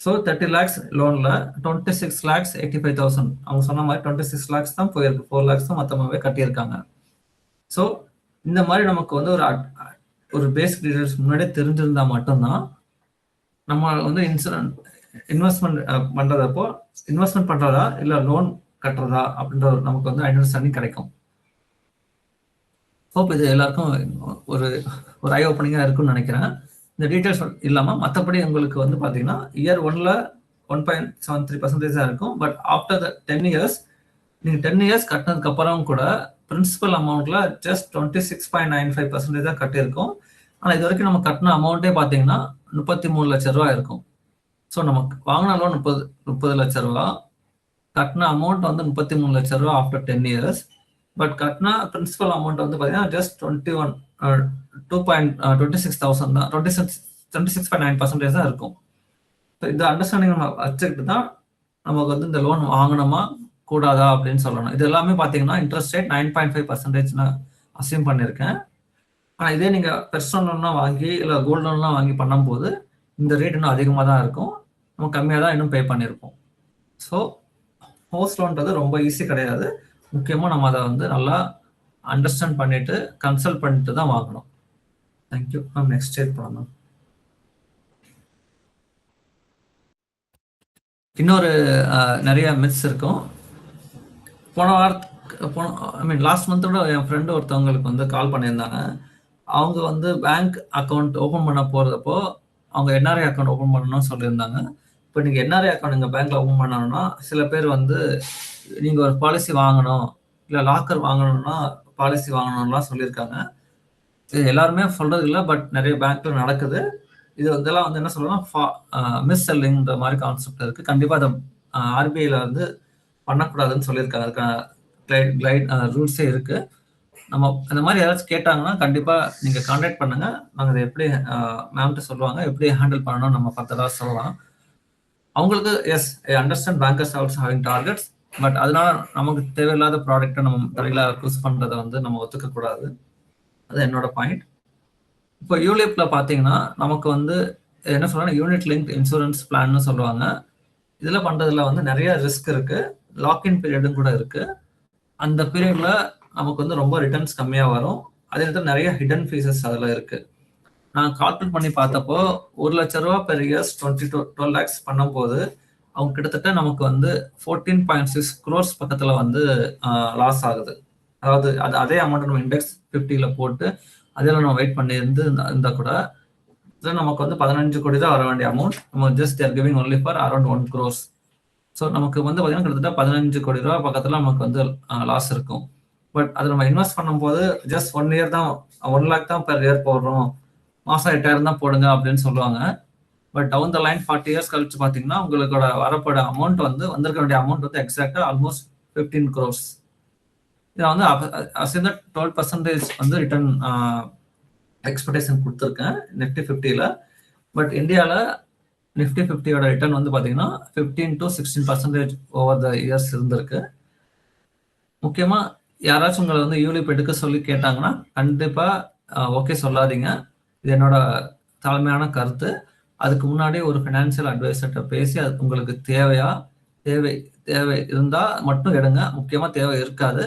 ஸோ 30 lakhs லோன்ல 26 lakhs 85,000 அவங்க சொன்ன மாதிரி 26 lakhs தான் போயிருக்கு. 4 lakhs தான் மொத்தமாகவே கட்டியிருக்காங்க. ஸோ இந்த மாதிரி நமக்கு வந்து ஒரு பேசிக் டீடைல்ஸ் முன்னாடியே தெரிஞ்சிருந்தா மட்டும்தான் நம்ம வந்து இன்வெஸ்ட்மெண்ட் பண்றதப்போ இன்வெஸ்ட்மெண்ட் பண்றதா இல்ல லோன் கட்டுறதா அப்படின்ற நமக்கு வந்து அண்டர்ஸ்டாண்டிங் கிடைக்கும். ஹோப் இது எல்லாருக்கும் ஒரு ஐ ஓப்பனிங்கா இருக்குன்னு நினைக்கிறேன். இந்த டீடைல்ஸ் இல்லாம மற்றபடி உங்களுக்கு வந்து பாத்தீங்கன்னா இயர் 1ல 1.73% இருக்கும். பட் ஆஃப்டர் த 10 இயர்ஸ் நீங்க 10 இயர்ஸ் கட்டினதுக்கு அப்புறம் கூட பிரின்சிபல் அமௌண்ட்ல ஜஸ்ட் 26.95% தான் கட்டியிருக்கோம். ஆனா இது வரைக்கும் நம்ம கட்டின அமௌண்ட்டே பாத்தீங்கன்னா 33 லட்சம் ரூபாய் இருக்கும். ஸோ நமக்கு வாங்கின லோன் 30 லட்சம் ரூபா, கட்டின அமௌண்ட் வந்து 33 லட்சம் ரூபா ஆஃப்டர் 10 இயர்ஸ். பட் கட்டின பிரின்சிபல் அமௌண்ட் வந்து பாத்தீங்கன்னா ஜஸ்ட் 26,000 தான், 26.9% தான் இருக்கும். ஸோ இந்த அண்டர்ஸ்டாண்டிங் நம்ம வச்சுக்கிட்டு தான் நமக்கு வந்து இந்த லோன் வாங்கணுமா கூடாதா அப்படின்னு சொல்லணும். இது எல்லாமே பார்த்தீங்கன்னா இன்ட்ரெஸ்ட் ரேட் 9.5% நான் அசியூம் பண்ணியிருக்கேன். ஆனால் இதே நீங்கள் பெர்சனல் லோன்லாம் வாங்கி இல்லை கோல்டு லோன்லாம் வாங்கி பண்ணும்போது இந்த ரேட் இன்னும் அதிகமாக தான் இருக்கும். நம்ம கம்மியாக தான் இன்னும் பே பண்ணியிருப்போம். ஸோ ஹவுஸ் லோன்றது ரொம்ப ஈஸி கிடையாது. முக்கியமாக நம்ம அதை வந்து நல்லா அண்டர்ஸ்டாண்ட் பண்ணிட்டு கன்சல்ட் பண்ணிட்டு தான் வாங்கணும். Thank you ma'am. நெக்ஸ்ட் ஸ்டேட் போகலாம் மேம். இன்னொரு நிறைய மித்ஸ் இருக்கும். லாஸ்ட் மந்தோட என் ஃப்ரெண்டு ஒருத்தவங்களுக்கு வந்து கால் பண்ணியிருந்தாங்க. அவங்க வந்து பேங்க் அக்கௌண்ட் ஓப்பன் பண்ண போகிறதப்போ அவங்க என்ஆர்ஐ அக்கௌண்ட் ஓப்பன் பண்ணணும்னு சொல்லியிருந்தாங்க. இப்போ நீங்கள் என்ஆர்ஐ அக்கௌண்ட் நீங்கள் பேங்க்ல ஓப்பன் பண்ணணும்னா சில பேர் வந்து நீங்கள் ஒரு பாலிசி வாங்கணும் இல்லை லாக்கர் வாங்கணும்னா பாலிசி வாங்கணும்லாம் சொல்லியிருக்காங்க. இது எல்லாருமே சொல்றது இல்லை, பட் நிறைய பேங்க்ல நடக்குது. இதெல்லாம் வந்து என்ன சொல்லலாம், மிஸ் செல்லிங்கிற மாதிரி கான்செப்ட் இருக்கு. கண்டிப்பாக அதை ஆர்பிஐல வந்து பண்ணக்கூடாதுன்னு சொல்லியிருக்காங்க. அதுக்கான ரூல்ஸே இருக்கு. நம்ம இந்த மாதிரி யாராச்சும் கேட்டாங்கன்னா கண்டிப்பா நீங்க கான்டாக்ட் பண்ணுங்க. நாங்கள் அதை எப்படி மேம்கிட்ட சொல்லுவாங்க, எப்படி ஹேண்டில் பண்ணணும் நம்ம ஃபர்தரா சொல்லலாம். அவங்களுக்கு yes I understand bankers also having targets, but அதனால நமக்கு தேவையில்லாத ப்ராடக்டை நம்ம தலையில யூஸ் பண்றதை வந்து நம்ம ஒத்துக்க கூடாது. அது என்னோட பாயிண்ட். இப்போ யூலிப்ல பாத்தீங்கன்னா நமக்கு வந்து என்ன சொல்றாங்க, யூனிட் லிங்க் இன்சூரன்ஸ் பிளான்னு சொல்லுவாங்க. இதுல பண்றதுல வந்து நிறைய ரிஸ்க் இருக்கு. லாக்இன் பீரியடும் கூட இருக்கு. அந்த பீரியட்ல நமக்கு வந்து ரொம்ப ரிட்டர்ன்ஸ் கம்மியா வரும். அதே நேரத்தில் நிறைய ஹிடன் ஃபீஸஸ் அதுல இருக்கு. நான் கால்குலேட் பண்ணி பார்த்தப்போ 1 லட்ச ரூபா பெர் இயர்ஸ் 12 lakhs பண்ணும்போது அவங்க கிட்டத்தட்ட நமக்கு வந்து 14.6 crores பக்கத்துல வந்து லாஸ் ஆகுது. அதாவது அதே அமௌண்ட் நம்ம இண்டெக்ஸ் 50ல போட்டு அதில் நம்ம வெயிட் பண்ணி இருந்தா கூட நமக்கு வந்து 15 கோடி தான் வர வேண்டிய அமௌண்ட் நம்ம just they're giving only for around 1 crores. So நமக்கு வந்து பார்த்தீங்கன்னா கிட்டத்தட்ட 15 கோடி ரூபா பக்கத்துல நமக்கு வந்து லாஸ் இருக்கும். பட் அது நம்ம இன்வெஸ்ட் பண்ணும்போது ஜஸ்ட் 1 year தான் 1 lakh தான் பெர் இயர் போடுறோம், மாசம் 8,000 தான் போடுங்க அப்படின்னு சொல்லுவாங்க. But down the line 40 years கழிச்சு பார்த்தீங்கன்னா உங்களோட வரப்போட அமௌண்ட் வந்து வந்திருக்க வேண்டிய அமௌண்ட் வந்து எக்ஸாக்டா ஆல்மோஸ்ட் 15 crores. இதை வந்து அசைந்த 12% வந்து ரிட்டர்ன் எக்ஸ்பெக்டேஷன் கொடுத்துருக்கேன் நிஃப்டி 50ல. பட் இந்தியாவில் நிஃப்டி 50யோட ரிட்டர்ன் வந்து பார்த்தீங்கன்னா 15 to 16% ஓவர் த இயர்ஸ் இருந்திருக்கு. முக்கியமாக யாராச்சும் உங்களை வந்து யூலிப் எடுக்க சொல்லி கேட்டாங்கன்னா கண்டிப்பாக ஓகே சொல்லாதீங்க. இது என்னோட தாழ்மையான கருத்து. அதுக்கு முன்னாடி ஒரு ஃபினான்ஷியல் அட்வைசர்கிட்ட பேசி அது உங்களுக்கு தேவை இருந்தால் மட்டும் எடுங்க. முக்கியமாக தேவை இருக்காது.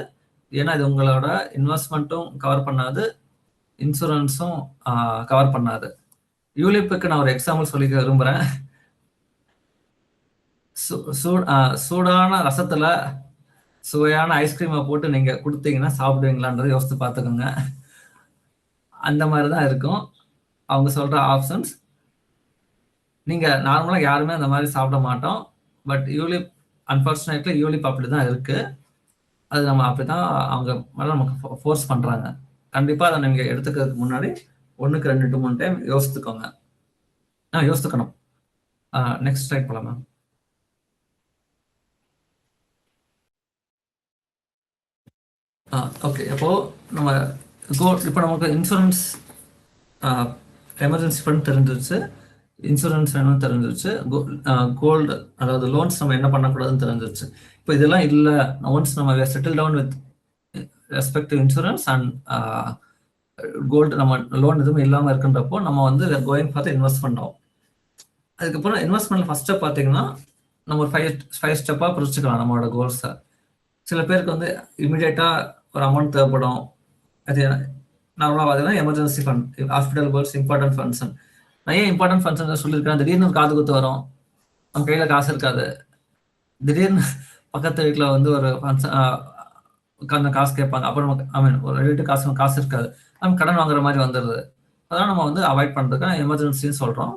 ஏன்னா இது உங்களோட இன்வெஸ்ட்மெண்ட்டும் கவர் பண்ணாது, இன்சூரன்ஸும் கவர் பண்ணாது. யூலிப்புக்கு நான் ஒரு எக்ஸாம்பிள் சொல்லிக்க விரும்புகிறேன். சூடான ரசத்துல சுவையான ஐஸ்கிரீமை போட்டு நீங்க கொடுத்தீங்கன்னா சாப்பிடுவீங்களான்றதை யோசித்து பார்த்துக்கோங்க. அந்த மாதிரி தான் இருக்கும் அவங்க சொல்ற ஆப்ஷன்ஸ். நீங்க நார்மலா யாருமே அந்த மாதிரி சாப்பிட மாட்டோம். பட் யூலிப் அன்பார்ச்சுனேட்லி யூலிப் அப்படிதான் இருக்கு. அது நம்ம அப்படிதான் அவங்க மேல நமக்கு ஃபோர்ஸ் பண்றாங்க. கண்டிப்பா அதை நீங்க எடுத்துக்கிறதுக்கு முன்னாடி 1க்கு 2 to 3 டைம் யோசித்துக்கணும். நெக்ஸ்ட் ஸ்லைட் போலாம் மேம். ஓகே, அப்போ நம்ம இப்போ நமக்கு இன்சூரன்ஸ் எமர்ஜென்சி ஃபண்ட் தெரிஞ்சிருச்சு, இன்சூரன்ஸ் வேணும்னு தெரிஞ்சிருச்சு, கோல்டு அதாவது லோன்ஸ் நம்ம என்ன பண்ணக்கூடாதுன்னு தெரிஞ்சிருச்சு. இப்போ இதெல்லாம் இல்லை, ஒன்ஸ் நம்ம settle down with respect to insurance and gold, நம்ம லோன் எதுவும் இல்லாமல் இருக்குன்றப்போ நம்ம வந்து கோயிங் பார்த்து இன்வெஸ்ட் பண்ணோம். அதுக்கப்புறம் இன்வெஸ்ட்மெண்ட்ல ஃபர்ஸ்ட் ஸ்டெப் பார்த்தீங்கன்னா நம்ம ஒரு 5 ஸ்டெப்பாக பிரிச்சுக்கலாம் நம்மளோட கோல்ஸை. சில பேருக்கு வந்து இமிடியேட்டாக ஒரு அமௌண்ட் தேவைப்படும். அது நார்மலாக பார்த்தீங்கன்னா emergency fund, hospital goals, important funds. நான் ஏன் இம்பார்ட்டன்ட் ஃபண்ட்ஸ் சொல்லியிருக்கேன், திடீர்னு ஒரு காது குத்து வரும், நம்ம கையில் காசு இருக்காது, திடீர்னு பக்கத்து வீட்டில் வந்து ஒரு ஃபங்க்ஷன் காசு கேட்பாங்க, அப்புறம் ஒரு ரிலேட்டிவ் காசு இருக்காது, நம்ம கடன் வாங்குற மாதிரி வந்துடுது. அதெல்லாம் நம்ம வந்து அவாய்ட் பண்ணுறதுக்கு எமர்ஜென்சின்னு சொல்கிறோம்.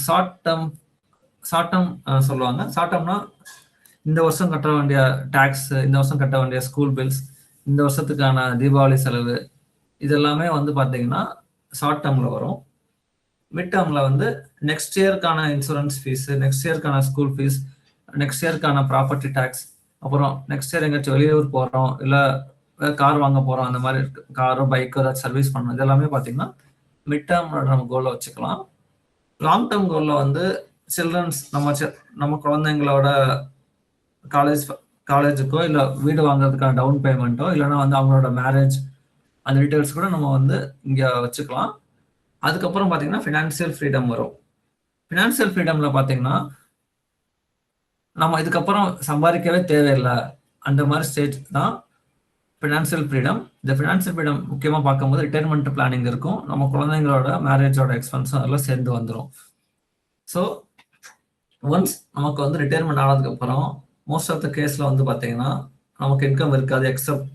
ஷார்ட் டேர்ம் சொல்லுவாங்க. ஷார்ட் டேர்ம்னா இந்த வருஷம் கட்ட வேண்டிய டேக்ஸ், இந்த வருஷம் கட்ட வேண்டிய ஸ்கூல் பில்ஸ், இந்த வருஷத்துக்கான தீபாவளி செலவு, இதெல்லாமே வந்து பார்த்தீங்கன்னா ஷார்ட் டேர்மில் வரும். மிட் டேர்மில் வந்து நெக்ஸ்ட் இயர்க்கான இன்சூரன்ஸ் ஃபீஸ், நெக்ஸ்ட் இயர்க்கான ஸ்கூல் ஃபீஸ், நெக்ஸ்ட் இயர்க்கான ப்ராப்பர்ட்டி டேக்ஸ், அப்புறம் நெக்ஸ்ட் இயர் எங்கேயாச்சும் வெளியூர் போகிறோம், இல்லை கார் வாங்க போகிறோம், அந்த மாதிரி காரோ பைக்கோ ஏதாச்சும் சர்வீஸ் பண்ணணும், இதெல்லாமே பார்த்தீங்கன்னா மிட் டேர்மோட நம்ம கோலில் வச்சுக்கலாம். லாங் டேர்ம் கோலில் வந்து சில்ட்ரன்ஸ், நம்ம குழந்தைங்களோட காலேஜுக்கோ இல்லை வீடு வாங்குறதுக்கான டவுன் பேமெண்ட்டோ, இல்லைன்னா வந்து அவங்களோட மேரேஜ், அந்த டீட்டெயில்ஸ் கூட நம்ம வந்து இங்கே வச்சுக்கலாம். அதுக்கப்புறம் பார்த்தீங்கன்னா ஃபினான்சியல் ஃப்ரீடம் வரும். ஃபினான்சியல் ஃப்ரீடமில் பார்த்தீங்கன்னா நம்ம இதுக்கப்புறம் சம்பாதிக்கவே தேவையில்லை, அந்த மாதிரி ஸ்டேஜ் தான் ஃபினான்சியல் ஃப்ரீடம். இந்த ஃபினான்சியல் ஃப்ரீடம் முக்கியமாக பார்க்கும்போது ரிட்டைர்மெண்ட் பிளானிங் இருக்கும், நம்ம குழந்தைங்களோட மேரேஜோட எக்ஸ்பென்ஸும் அதெல்லாம் சேர்ந்து வந்துடும். ஸோ ஒன்ஸ் நமக்கு வந்து ரிட்டைர்மெண்ட் ஆனதுக்கப்புறம் மோஸ்ட் ஆஃப் த கேஸில் வந்து பார்த்தீங்கன்னா நமக்கு இன்கம் இருக்காது, எக்ஸப்ட்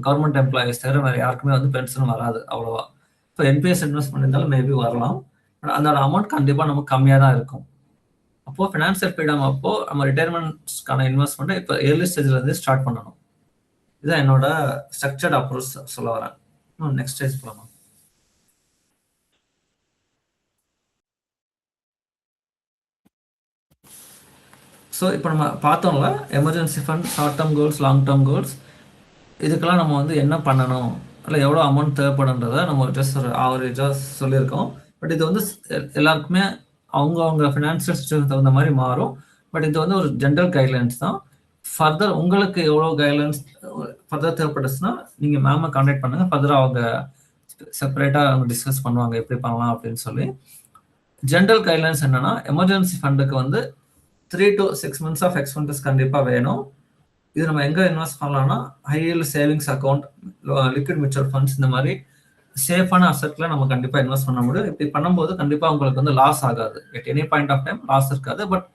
கவர்மெண்ட் எம்ப்ளாயிஸ் தவிர வேறு யாருக்குமே வந்து பென்ஷன் வராது அவ்வளோவா. இப்போ என்பிஎஸ் இன்வெஸ்ட் பண்ணியிருந்தாலும் மேபி வரலாம், அதோட அமௌண்ட் கண்டிப்பாக நமக்கு கம்மியாக தான் இருக்கும். அப்போது ஃபினான்சியல் ஃப்ரீடம் அப்போது நம்ம ரிட்டைர்மெண்ட்ஸ்க்கான இன்வெஸ்ட்மெண்ட்டை இப்போ ஏர்லி ஸ்டேஜ்லேருந்து ஸ்டார்ட் பண்ணணும். இதுதான் என்னோட ஸ்ட்ரக்சர்ட் அப்ரோச் சொல்ல வரேன். நெக்ஸ்ட் ஸ்டேஜ் போகலாமா? ஸோ இப்போ நம்ம பார்த்தோம்ல emergency fund, short term goals, long term goals, இதுக்கெல்லாம் நம்ம வந்து என்ன பண்ணணும், இல்லை எவ்வளோ அமௌண்ட் தேவைப்படுன்றதை நம்ம ஜஸ்ட் ஒரு ஆவரேஜாக சொல்லியிருக்கோம். பட் இது வந்து எல்லாருக்குமே அவங்க ஃபினான்ஷியல் சிச்சுவேஷன் தகுந்த மாதிரி மாறும். பட் இது வந்து ஒரு ஜென்ரல் கைட்லைன்ஸ் தான். ஃபர்தர் உங்களுக்கு எவ்வளோ கைட்லைன்ஸ் ஃபர்தர் தேவைப்பட்டுச்சுன்னா நீங்கள் மேமை கான்டாக்ட் பண்ணுங்கள். ஃபர்தராக அவங்க செப்பரேட்டாக அவங்க டிஸ்கஸ் பண்ணுவாங்க எப்படி பண்ணலாம் அப்படின்னு சொல்லி. ஜென்ரல் கைட்லைன்ஸ் என்னன்னா, எமர்ஜென்சி ஃபண்டுக்கு வந்து 3 to 6 months ஆஃப் எக்ஸ்பென்சஸ் கண்டிப்பாக வேணும். இது நம்ம எங்கே இன்வெஸ்ட் பண்ணலாம்னா high yield savings account, liquid mutual funds, இந்த மாதிரி சேஃபான அசெட்ல நம்ம கண்டிப்பாக இன்வெஸ்ட் பண்ண முடியும். இப்படி பண்ணும்போது கண்டிப்பாக உங்களுக்கு வந்து லாஸ் ஆகாது. At any point of time loss இருக்காது. பட்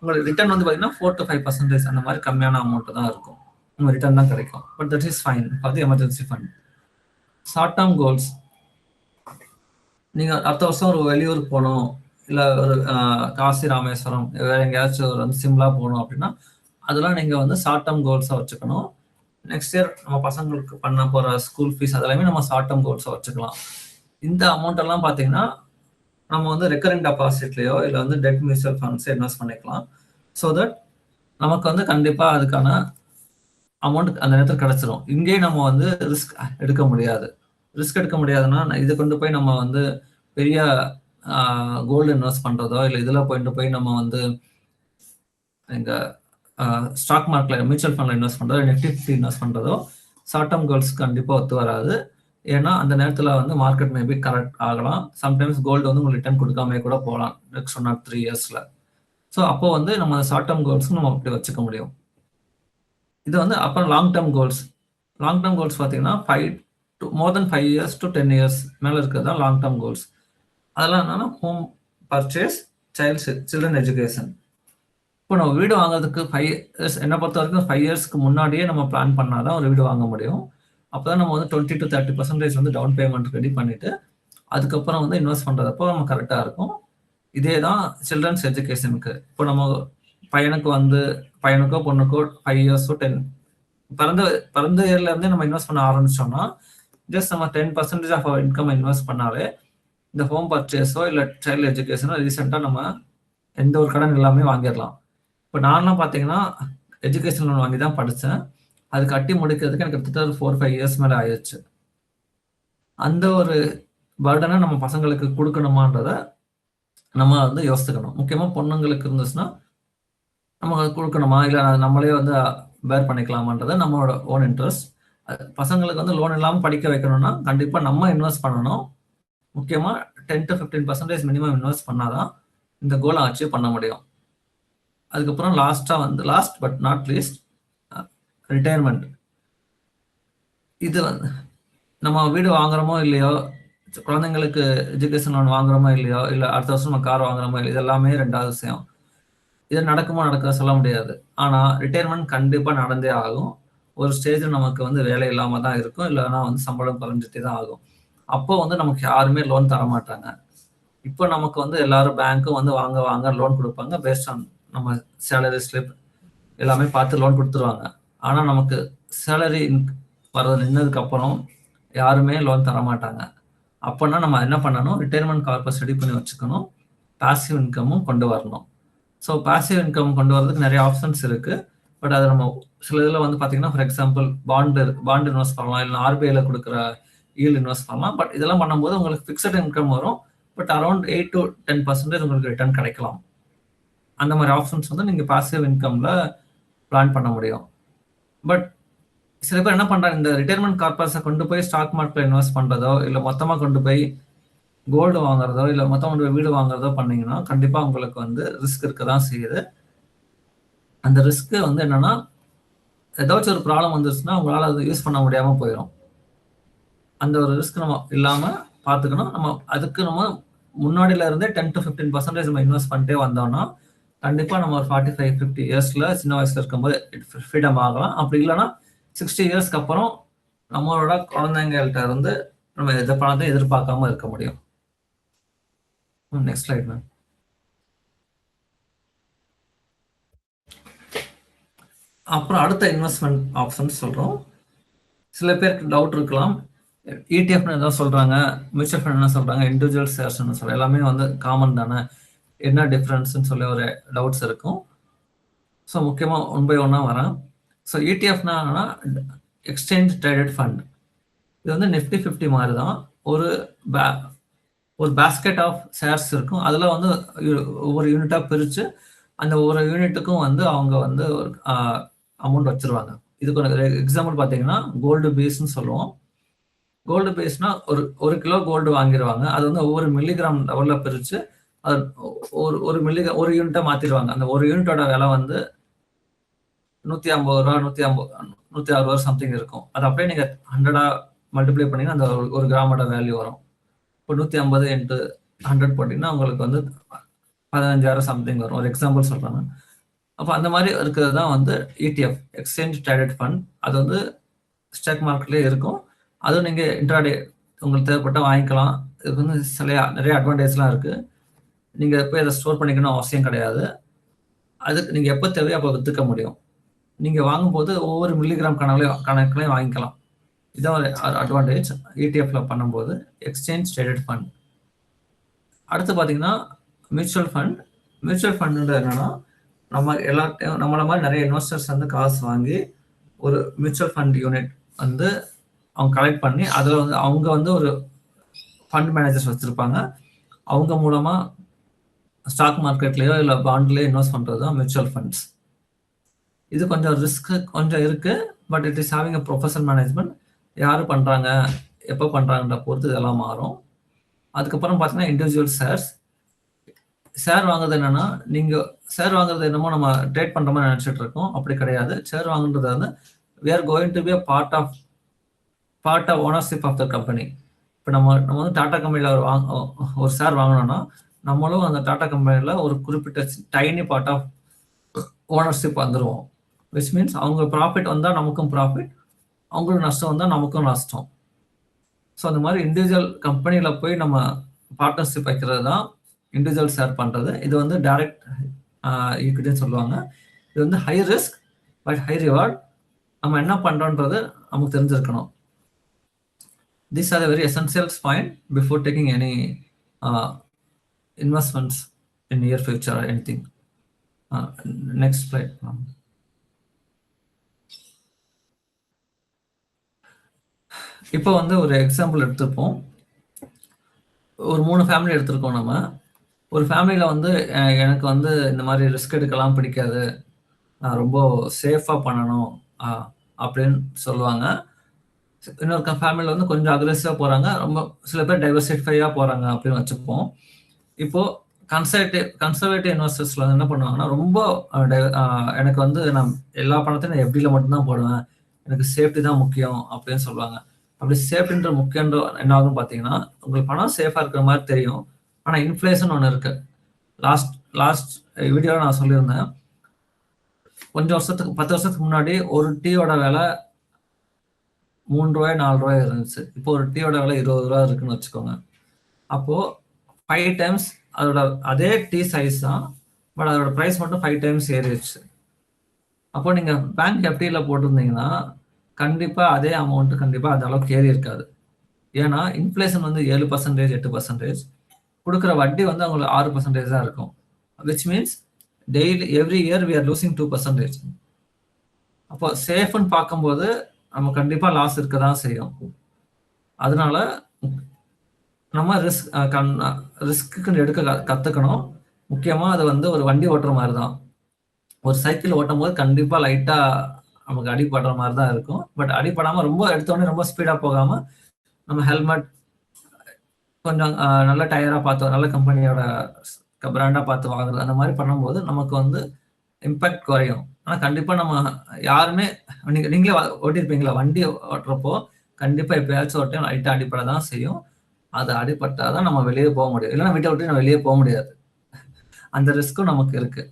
உங்களுக்கு ரிட்டர்ன் வந்து பார்த்தீங்கன்னா 4 to 5% அந்த மாதிரி கம்மியான அமௌண்ட் தான் இருக்கும். நம்ம ரிட்டர்ன் தான் கிடைக்கும். But that is fine for the emergency fund. Short term goals, நீங்கள் அடுத்த வருஷம் ஒரு வெளியூருக்கு போகணும், இல்லை ஒரு காசி ராமேஸ்வரம் வேற எங்கேயாச்சும் ஒரு வந்து சிம்லா போகணும் அப்படின்னா அதெல்லாம் நீங்கள் வந்து ஷார்ட் டேர்ம் கோல்ஸாக வச்சுக்கணும். நெக்ஸ்ட் இயர் நம்ம பசங்களுக்கு பண்ண போகிற ஸ்கூல் ஃபீஸ் அதெல்லாமே நம்ம ஷார்ட் டேர்ம் கோல்ஸாக வச்சுக்கலாம். இந்த அமௌண்ட் எல்லாம் பார்த்தீங்கன்னா நம்ம வந்து ரெக்கரிங் டெபாசிட்லையோ இல்லை வந்து டெட் மியூச்சுவல் ஃபண்ட்ஸோ இன்வெஸ்ட் பண்ணிக்கலாம். ஸோ தட் நமக்கு வந்து கண்டிப்பாக அதுக்கான அமௌண்ட் அந்த நேரத்தில் கிடைச்சிரும். இங்கேயே நம்ம வந்து ரிஸ்க் எடுக்க முடியாது. ரிஸ்க் எடுக்க முடியாதுன்னா இதை கொண்டு போய் நம்ம வந்து பெரிய கோல்டு இன்வெஸ்ட் பண்ணுறதோ இல்லை இதில் போய் நம்ம வந்து எங்கள் ஸ்டாக் மார்க்கெட்டில் மியூச்சுவல் ஃபண்டில் இன்வெஸ்ட் பண்ணுறதோ நிஃப்டி 50 இன்வெஸ்ட் பண்ணுறதோ ஷார்ட் டேர்ம் கோல்ஸ் கண்டிப்பாக ஒத்து வராது. ஏன்னா அந்த நேரத்தில் வந்து மார்க்கெட் மேபி கரெக்ட் ஆகலாம். சம்டைம்ஸ் கோல்டு வந்து உங்களுக்கு ரிட்டர்ன் கொடுக்காம கூட போகலாம் நெக்ஸ்ட் 1 or 3 இயர்ஸில். ஸோ அப்போ வந்து நம்ம ஷார்ட் டேர்ம் கோல்ஸும் நம்ம அப்படி வச்சுக்க முடியும். இது வந்து அப்புறம் long term goals. Long term goals பார்த்தீங்கன்னா 5 years to 10 years மேலே இருக்கிறது தான் லாங் டேர்ம் கோல்ஸ். அதெல்லாம் என்னன்னா ஹோம் பர்ச்சேஸ், சில்ட்ரன் எஜுகேஷன். இப்போ நம்ம வீடு வாங்குறதுக்கு 5 years என்னை பொறுத்த வரைக்கும் 5 yearsக்கு முன்னாடியே நம்ம பிளான் பண்ணாதான் ஒரு வீடு வாங்க முடியும். அப்போ தான் நம்ம வந்து 20 to 30% வந்து டவுன் பேமெண்ட் ரெடி பண்ணிட்டு அதுக்கப்புறம் வந்து இன்வெஸ்ட் பண்ணுறதப்போ நம்ம கரெக்டாக இருக்கும். இதே தான் சில்ட்ரன்ஸ் எஜுகேஷனுக்கு. இப்போ நம்ம பையனுக்கோ பொண்ணுக்கோ 5 years to 10 பிறந்த இயர்ல இருந்தே நம்ம இன்வெஸ்ட் பண்ண ஆரம்பிச்சோம்னா ஜஸ்ட் நம்ம 10% ஆஃப் அவர் இன்கம் இன்வெஸ்ட் பண்ணாலே இந்த ஹோம் பர்ச்சேஸோ இல்லை சைல்டு எஜுகேஷனோ ரீசெண்டாக நம்ம எந்த ஒரு கடன் எல்லாமே வாங்கிடலாம். இப்போ நான்லாம் பார்த்தீங்கன்னா எஜுகேஷன் லோன் வாங்கி தான் படித்தேன். அது கட்டி முடிக்கிறதுக்கு எனக்கு கிட்டத்தட்ட 4-5 years மேலே ஆயிடுச்சு. அந்த ஒரு பர்டனை நம்ம பசங்களுக்கு கொடுக்கணுமான்றத நம்ம வந்து யோசிக்கணும். முக்கியமாக பொண்ணுங்களுக்கு இருந்துச்சுன்னா நம்ம கொடுக்கணுமா இல்லை நம்மளே வந்து பேர் பண்ணிக்கலாமான்றத நம்மளோட ஓன் இன்ட்ரெஸ்ட். பசங்களுக்கு வந்து லோன் இல்லாமல் படிக்க வைக்கணும்னா கண்டிப்பாக நம்ம இன்வெஸ்ட் பண்ணணும். முக்கியமாக 10 to 15% மினிமம் இன்வெஸ்ட் பண்ணாதான் இந்த கோலை அச்சீவ் பண்ண முடியும். அதுக்கப்புறம் last but not least retirement. இது வந்து நம்ம வீடு வாங்குறோமோ இல்லையோ, குழந்தைங்களுக்கு எஜுகேஷன் லோன் வாங்குறோமோ இல்லையோ, இல்லை அடுத்த வருஷம் நம்ம கார் வாங்குறோமோ இல்லையோ, இதெல்லாமே 2வது விஷயம். இது நடக்க சொல்ல முடியாது. ஆனால் ரிட்டையர்மெண்ட் கண்டிப்பாக நடந்தே ஆகும். ஒரு ஸ்டேஜில் நமக்கு வந்து வேலை இல்லாமல் தான் இருக்கும், இல்லைன்னா வந்து சம்பளம் குறைஞ்சிட்டே தான் ஆகும். அப்போ வந்து நமக்கு யாருமே லோன் தர மாட்டாங்க. இப்போ நமக்கு வந்து எல்லாரும் பேங்க்கும் வந்து வாங்க லோன் கொடுப்பாங்க. பேஸ்ட் ஆன் நம்ம சேலரி ஸ்லிப் எல்லாமே பார்த்து லோன் கொடுத்துருவாங்க. ஆனால் நமக்கு சேலரி வர்றது நின்னதுக்கு அப்புறம் யாருமே லோன் தர மாட்டாங்க. அப்போனா நம்ம என்ன பண்ணணும், ரிட்டையர்மெண்ட் கார்பஸ் ரெடி பண்ணி வச்சுக்கணும். பாசிவ் இன்கமும் கொண்டு வரணும். ஸோ பாசிவ் இன்கம் கொண்டு வரதுக்கு நிறைய ஆப்ஷன்ஸ் இருக்குது. பட் அதை நம்ம சில இதில் வந்து பார்த்தீங்கன்னா ஃபார் எக்ஸாம்பிள் பாண்ட் இன்வெஸ்ட் பண்ணலாம், இல்லை ஆர்பிஐல கொடுக்குற ஈல்டு இன்வெஸ்ட் பண்ணலாம். பட் இதெல்லாம் பண்ணும்போது உங்களுக்கு ஃபிக்ஸட் இன்கம் வரும். பட் அரௌண்ட் 8 to 10% உங்களுக்கு ரிட்டர்ன் கிடைக்கலாம். அந்த மாதிரி ஆப்ஷன்ஸ் வந்து நீங்கள் பாசிவ் இன்கம்ல பிளான் பண்ண முடியும். பட் சில பேர் என்ன பண்ணுறாங்க, இந்த ரிட்டையர்மெண்ட் கார்பஸை கொண்டு போய் ஸ்டாக் மார்க்கெட்டில் இன்வெஸ்ட் பண்ணுறதோ, இல்லை மொத்தமாக கொண்டு போய் கோல்டு வாங்குறதோ, இல்லை மொத்தம் கொண்டு போய் வீடு வாங்குறதோ பண்ணிங்கன்னா கண்டிப்பாக உங்களுக்கு வந்து ரிஸ்க் இருக்க தான் செய்யுது. அந்த ரிஸ்க்கு வந்து என்னன்னா, ஏதாச்சும் ஒரு ப்ராப்ளம் வந்துருச்சுன்னா உங்களால் அதை யூஸ் பண்ண முடியாமல் போயிடும். அந்த ஒரு ரிஸ்க் நம்ம இல்லாமல் பார்த்துக்கணும். அதுக்கு நம்ம முன்னாடியில இருந்தே 10 to 15% நம்ம இன்வெஸ்ட் பண்ணிட்டே வந்தோம்னா கண்டிப்பாக நம்ம ஒரு 45-50 இயர்ஸில் சின்ன வயசில் இருக்கும்போது ஃப்ரீடம் ஆகலாம். அப்படி இல்லைன்னா 60 இயர்ஸ்க்கு அப்புறம் நம்மளோட குழந்தைங்கள்ட்ட இருந்து நம்ம எதை பணத்தை எதிர்பார்க்காம இருக்க முடியும். Next slide ma'am. அப்புறம் அடுத்த இன்வெஸ்ட்மெண்ட் ஆப்ஷன்ஸ் சொல்கிறோம். சில பேருக்கு டவுட் இருக்கலாம், இடிஎஃப்னு ஏதாவது சொல்கிறாங்க, மியூச்சுவல் ஃபண்ட் என்ன சொல்கிறாங்க, இண்டிவிஜுவல் ஷேர்ஸ்ன்னு சொல்கிறாங்க, எல்லாமே வந்து காமன் தானே, என்ன டிஃப்ரென்ஸ்ன்னு சொல்லி ஒரு டவுட்ஸ் இருக்கும். ஸோ முக்கியமாக 1 by 1 வரேன். ஸோ இடிஎஃப்னா எக்ஸ்சேஞ்ச் ட்ரேடட் ஃபண்ட். இது வந்து நிஃப்டி 50 மாதிரி தான். ஒரு பேஸ்கெட் ஆஃப் ஷேர்ஸ் இருக்கும். அதில் வந்து ஒவ்வொரு யூனிட்டாக பிரித்து அந்த ஒவ்வொரு யூனிட்டுக்கும் வந்து அவங்க வந்து ஒரு அமௌண்ட் வச்சுருவாங்க. இதுக்கு ஒரு எக்ஸாம்பிள் பார்த்தீங்கன்னா கோல்டு பேஸ்ன்னு சொல்லுவோம். கோல்டு பேஸ்னா ஒரு கிலோ கோல்டு வாங்கிடுவாங்க. அது வந்து ஒவ்வொரு மில்லிகிராம் லெவலில் பிரித்து அது ஒரு ஒரு யூனிட்டா மாத்திடுவாங்க. அந்த ஒரு யூனிட்டோட விலை வந்து ₹150 160 சம்திங் இருக்கும். அது அப்படியே நீங்க 100 மல்டிப்ளை பண்ணீங்கன்னா அந்த ஒரு கிராமோட வேல்யூ வரும். இப்போ 150 into 100 போட்டீங்கன்னா உங்களுக்கு வந்து 15,000 சம்திங் வரும். ஒரு எக்ஸாம்பிள் சொல்றேன். அப்போ அந்த மாதிரி இருக்கிறது தான் வந்து ETF, எக்ஸ்சேஞ்ச் ட்ரேடட் ஃபண்ட். அது வந்து ஸ்டாக் மார்க்கெட்லேயே இருக்கும். அதுவும் நீங்கள் இன்ட்ராடே உங்களுக்கு தேவைப்பட்டால் வாங்கிக்கலாம். இதுக்கு வந்து நிறைய அட்வான்டேஜ்லாம் இருக்குது. நீங்கள் போய் அதை ஸ்டோர் பண்ணிக்கணும் அவசியம் கிடையாது. அதுக்கு நீங்கள் எப்போ தேவையோ அப்போ விற்றுக்க முடியும். நீங்கள் வாங்கும்போது ஒவ்வொரு மில்லிகிராம் கணக்குலையும் வாங்கிக்கலாம். இதான் ஒரு அட்வான்டேஜ் ETF பண்ணும்போது, எக்ஸ்சேஞ்ச் ட்ரேடட் ஃபண்ட். அடுத்து பார்த்தீங்கன்னா மியூச்சுவல் ஃபண்ட். மியூச்சுவல் ஃபண்டுன்றது என்னன்னா, நம்மள மாதிரி நிறைய இன்வெஸ்டர்ஸ் வந்து காசு வாங்கி ஒரு மியூச்சுவல் ஃபண்ட் யூனிட் வந்து அவங்க கலெக்ட் பண்ணி அதில் வந்து அவங்க வந்து ஒரு ஃபண்ட் மேனேஜர்ஸ் வச்சுருப்பாங்க. அவங்க மூலமாக ஸ்டாக் மார்க்கெட்லேயோ இல்லை பாண்ட்லேயோ இன்வெஸ்ட் பண்ணுறது தான் மியூச்சுவல் ஃபண்ட்ஸ். இது கொஞ்சம் ரிஸ்க் கொஞ்சம் இருக்குது. But it is having a professional management. யார் பண்ணுறாங்க, எப்போ பண்ணுறாங்கன்ற பொறுத்து இதெல்லாம் மாறும். அதுக்கப்புறம் பார்த்தீங்கன்னா இண்டிவிஜுவல் ஷேர் வாங்குறது என்னன்னா, நீங்கள் ஷேர் வாங்குறது என்னமோ நம்ம ட்ரேட் பண்ணுற மாதிரி நினச்சிட்டு இருக்கோம். அப்படி கிடையாது. ஷேர் வாங்குறது வந்து we are going to be a part of ownership of the company. இப்போ நம்ம வந்து டாடா கம்பெனியில் ஒரு ஷேர் வாங்கினோம்னா, நம்மளும் அந்த டாடா கம்பெனியில் ஒரு குறிப்பிட்ட டைனி பார்ட் ஆஃப் ஓனர்ஷிப் வந்துடுவோம். விச் மீன்ஸ் அவங்க ப்ராஃபிட் வந்தால் நமக்கும் ப்ராஃபிட், அவங்களுக்கு நஷ்டம் வந்தால் நமக்கும் நஷ்டம். ஸோ அந்த மாதிரி இண்டிவிஜுவல் கம்பெனியில் போய் நம்ம பார்ட்னர்ஷிப் வைக்கிறது தான் இண்டிவிஜுவல் ஷேர் பண்ணுறது. இது வந்து டைரக்ட் ஈக்விட்டின்னு சொல்லுவாங்க. இது வந்து high risk but high reward. நம்ம என்ன பண்ணுறோன்றது நமக்கு தெரிஞ்சிருக்கணும். These are the very essential point before taking any investments in near future or anything. Next slide. இப்போ வந்து ஒரு எக்ஸாம்பிள் எடுத்துப்போம். ஒரு 3 ஃபேமிலி எடுத்திருக்கோம். நம்ம ஒரு ஃபேமிலியில் வந்து எனக்கு வந்து இந்த மாதிரி ரிஸ்க் எடுக்கலாம் பிடிக்காது, நான் ரொம்ப சேஃபாக பண்ணணும் அப்படின்னு சொல்லுவாங்க. இன்னொரு ஃபேமிலியில் வந்து கொஞ்சம் அக்ரெசிவாக போகிறாங்க, ரொம்ப சில பேர் டைவர்சிஃபையாக போகிறாங்க அப்படின்னு வச்சுப்போம். இப்போது கன்சர்வேட்டிவ் இன்வெஸ்டர்ஸில் வந்து என்ன பண்ணுவாங்கன்னா, ரொம்ப எனக்கு வந்து நான் எல்லா பணத்தையும் நான் FDயில் மட்டும்தான் போடுவேன், எனக்கு சேஃப்டி தான் முக்கியம் அப்படின்னு சொல்லுவாங்க. அப்படி சேஃப்டின்ற முக்கியன்ற என்ன ஆகும்னு பார்த்தீங்கன்னா, உங்களுக்கு பணம் சேஃபாக இருக்கிற மாதிரி தெரியும். ஆனால் இன்ஃப்ளேஷன் ஒன்று இருக்குது. லாஸ்ட் வீடியோவில் நான் சொல்லியிருந்தேன், கொஞ்சம் 10 வருஷத்துக்கு முன்னாடி ஒரு டீயோட விலை ₹3 ₹4 இருந்துச்சு. இப்போ ஒரு டீயோட விலை ₹20 இருக்குன்னு வச்சுக்கோங்க. அப்போது 5 times அதோட அதே டீ சைஸ் தான், பட் அதோட ப்ரைஸ் மட்டும் 5 times ஏறிடுச்சு. அப்போ நீங்கள் பேங்க் FDயில் போட்டிருந்தீங்கன்னா கண்டிப்பாக அதே அமௌண்ட்டு கண்டிப்பாக அந்த அளவுக்கு ஏறி இருக்காது. ஏன்னா இன்ஃப்ளேஷன் வந்து 7%, 8%, கொடுக்குற வட்டி வந்து அவங்களுக்கு 6% தான் இருக்கும். Which means every year we are losing 2%. அப்போ சேஃப்னு பார்க்கும்போது நம்ம கண்டிப்பாக லாஸ் இருக்க தான் செய்யும். அதனால நம்ம ரிஸ்க்கு எடுக்க கற்றுக்கணும். முக்கியமாக அது வந்து ஒரு வண்டி ஓட்டுற மாதிரி தான். ஒரு சைக்கிள் ஓட்டும் போது கண்டிப்பாக லைட்டாக நமக்கு அடிபடுற மாதிரி தான் இருக்கும். பட் அடிப்படாமல் ரொம்ப எடுத்தோடனே ரொம்ப ஸ்பீடாக போகாமல் நம்ம ஹெல்மெட் கொஞ்சம் நல்ல டயராக பார்த்து, நல்ல கம்பெனியோட பிராண்டாக பார்த்து வாங்குறது, அந்த மாதிரி பண்ணும்போது நமக்கு வந்து இம்பேக்ட் குறையும். ஆனால் கண்டிப்பாக நம்ம யாருமே நீங்களே ஓட்டியிருப்பீங்களா, வண்டி ஓட்டுறப்போ கண்டிப்பாக எப்பயாச்சும் ஒரு டைம் லைட்டாக அடிப்படை தான் செய்யும். அது அடிப்பட்டால் தான் நம்ம வெளியே போக முடியும். இல்லைன்னா வீட்டை விட்டு நம்ம வெளியே போக முடியாது. அந்த ரிஸ்க்கும் நமக்கு இருக்குது.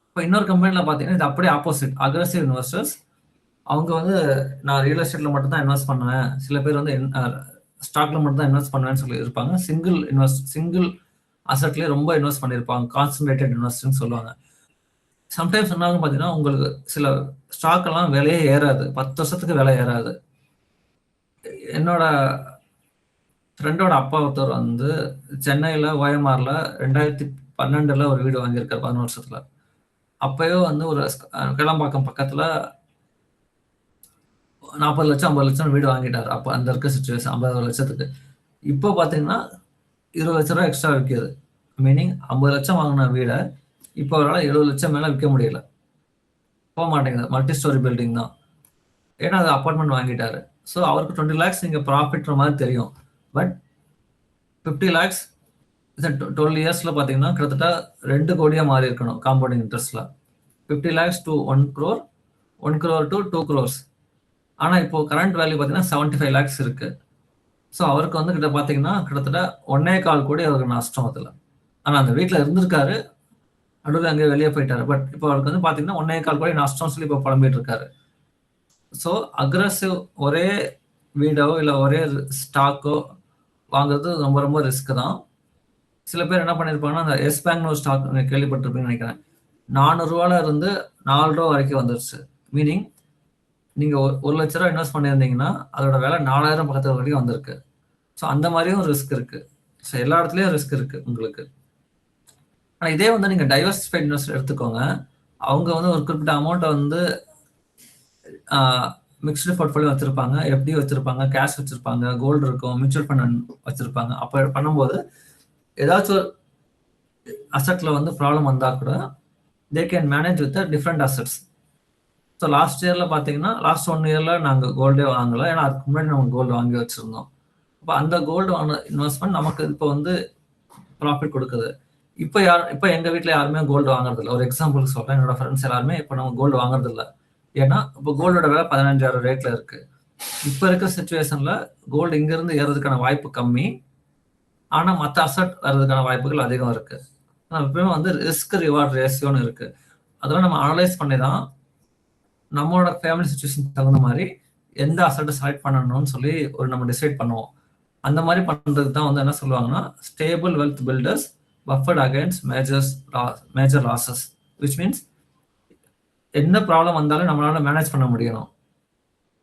இப்போ இன்னொரு கம்பெனியில் பார்த்தீங்கன்னா இது அப்படியே ஆப்போசிட். அக்ரெசிவ் இன்வெஸ்டர்ஸ் அவங்க வந்து நான் ரியல் எஸ்டேட்டில் மட்டும்தான் இன்வெஸ்ட் பண்ணுவேன், சில பேர் வந்து ஸ்டாக்ல மட்டும் தான் இன்வெஸ்ட் பண்ணுவேன்னு சொல்லி இருப்பாங்க. சிங்கிள் அசட்லேயே ரொம்ப இன்வெஸ்ட் பண்ணியிருப்பாங்க, கான்சன்ட்ரேட்டட் இன்வெஸ்ட்னு சொல்லுவாங்க. சம்டைம்ஸ் என்ன ஆகும் பார்த்தீங்கன்னா, உங்களுக்கு சில ஸ்டாக் எல்லாம் விலையே ஏறாது, 10 வருஷத்துக்கு விலை ஏறாது. என்னோட ஃப்ரெண்டோட அப்பா ஒருத்தர் வந்து சென்னையில் OMRல 2012 ஒரு வீடு வாங்கியிருக்காரு 11 வருஷத்துல. அப்பயோ வந்து ஒரு கிளம்பாக்கம் பக்கத்துல 40 லட்சம் 50 லட்சம் வீடு வாங்கிட்டாரு. அப்போ அந்த இருக்க சுச்சுவேஷன் 50 லட்சத்துக்கு. இப்போ பார்த்தீங்கன்னா 20 லட்ச ரூபா எக்ஸ்ட்ரா விற்கிது. மீனிங் 50 லட்சம் வாங்கின வீடை இப்போ அவரால் 70 லட்சம் மேலே விற்க முடியல, போக மாட்டேங்குது. மல்டி ஸ்டோரி பில்டிங் தான், ஏன்னா அது அப்பார்ட்மெண்ட் வாங்கிட்டாரு. ஸோ அவருக்கு 20 lakhs நீங்கள் ப்ராஃபிட்ற மாதிரி தெரியும். பட் 50 lakhs 12 இயர்ஸ்ல பாத்தீங்கன்னா கிட்டத்தட்ட 2 கோடியா மாறி இருக்கணும் compounding இன்ட்ரெஸ்ட்ல. 50 lakhs to 1 crore, 1 crore to 2 crores. ஆனா இப்போ கரண்ட் வேல்யூ பாத்தீங்கன்னா 75 lakhs இருக்கு. ஸோ அவருக்கு வந்து பாத்தீங்கன்னா கிட்டத்தட்ட 1.25 கோடி அவருக்கு நஷ்டம் அதுல. ஆனா அந்த வீட்டுல இருந்திருக்காரு, நடுவில் அங்கே வெளியே போயிட்டாரு. பட் இப்போ அவருக்கு வந்து பாத்தீங்கன்னா 1.25 கோடி நஷ்டம் சொல்லி இப்போ புலம்பிட்டு இருக்காரு. ஸோ அக்ரஸிவ் ஒரே வீடோ இல்லை ஒரே ஸ்டாக்கோ வாங்குறது ரொம்ப ரொம்ப ரிஸ்க் தான். சில பேர் என்ன பண்ணியிருப்பாங்கன்னா, அந்த எஸ் பேங்க்னு ஒரு ஸ்டாக் கேள்விப்பட்டிருப்பீங்கன்னு நினைக்கிறேன். 400 ரூபால இருந்து 4 ரூபா வரைக்கும் வந்துருச்சு. மீனிங் நீங்க 1 லட்ச ரூபா இன்வெஸ்ட் பண்ணியிருந்தீங்கன்னா அதோட விலை 4000 பக்கத்து வரைக்கும் வந்திருக்கு. ஸோ அந்த மாதிரியும் ரிஸ்க் இருக்கு. ஸோ எல்லா இடத்துலயும் ரிஸ்க் இருக்கு உங்களுக்கு. ஆனால் இதே வந்து நீங்க டைவர்சிஃபைட் இன்வெஸ்ட் எடுத்துக்கோங்க. அவங்க வந்து ஒரு குறிப்பிட்ட அமௌண்ட்டை வந்து மிக்ஸ்டு போர்ட்ஃபோலியோ வச்சிருப்பாங்க, எஃப்டி வச்சிருப்பாங்க, கேஷ் வச்சிருப்பாங்க, கோல்டு இருக்கும், மியூச்சுவல் ஃபண்ட் வச்சிருப்பாங்க. அப்போ பண்ணும்போது ஏதாச்சும் ஒரு அசெட்ல வந்து ப்ராப்ளம் வந்தா கூட they can manage with different assets. So last இயர்ல பார்த்தீங்கன்னா லாஸ்ட் 1 இயர்ல நாங்கள் கோல்டே வாங்கல, ஏன்னா அதுக்கு முன்னாடி நம்ம கோல்டு வாங்கி வச்சிருந்தோம். அப்போ அந்த கோல்டு இன்வெஸ்ட்மெண்ட் நமக்கு இப்போ வந்து ப்ராஃபிட் கொடுக்குது. இப்போ எங்க வீட்டில் யாருமே கோல்டு வாங்குறது இல்லை. ஒரு எக்ஸாம்பிளுக்கு சொல்றேன், என்னோட ஃப்ரெண்ட்ஸ் எல்லாருமே இப்போ நம்ம கோல்டு வாங்குறது இல்லை. ஏன்னா இப்போ கோல்டோட விலை 15,000 ரேட்ல இருக்கு. இப்போ இருக்கிற சுச்சுவேஷன்ல கோல்டு இங்கிருந்து ஏறதுக்கான வாய்ப்பு கம்மி, ஆனா மற்ற அசெட் வர்றதுக்கான வாய்ப்புகள் அதிகம் இருக்கு. எப்பயுமே வந்து ரிஸ்க் ரிவார்ட் ரேஷியோன்னு இருக்கு. அதெல்லாம் நம்ம அனலைஸ் பண்ணி தான் நம்மளோட ஃபேமிலி சுச்சுவேஷன் தகுந்த மாதிரி எந்த அசெட்டை செலக்ட் பண்ணணும்னு சொல்லி நம்ம டிசைட் பண்ணுவோம். அந்த மாதிரி பண்றதுக்கு தான் வந்து என்ன சொல்லுவாங்கன்னா, stable wealth builders buffered against major losses, which means என்ன ப்ராப்ளம் வந்தாலும் நம்மளால மேனேஜ் பண்ண முடியணும்.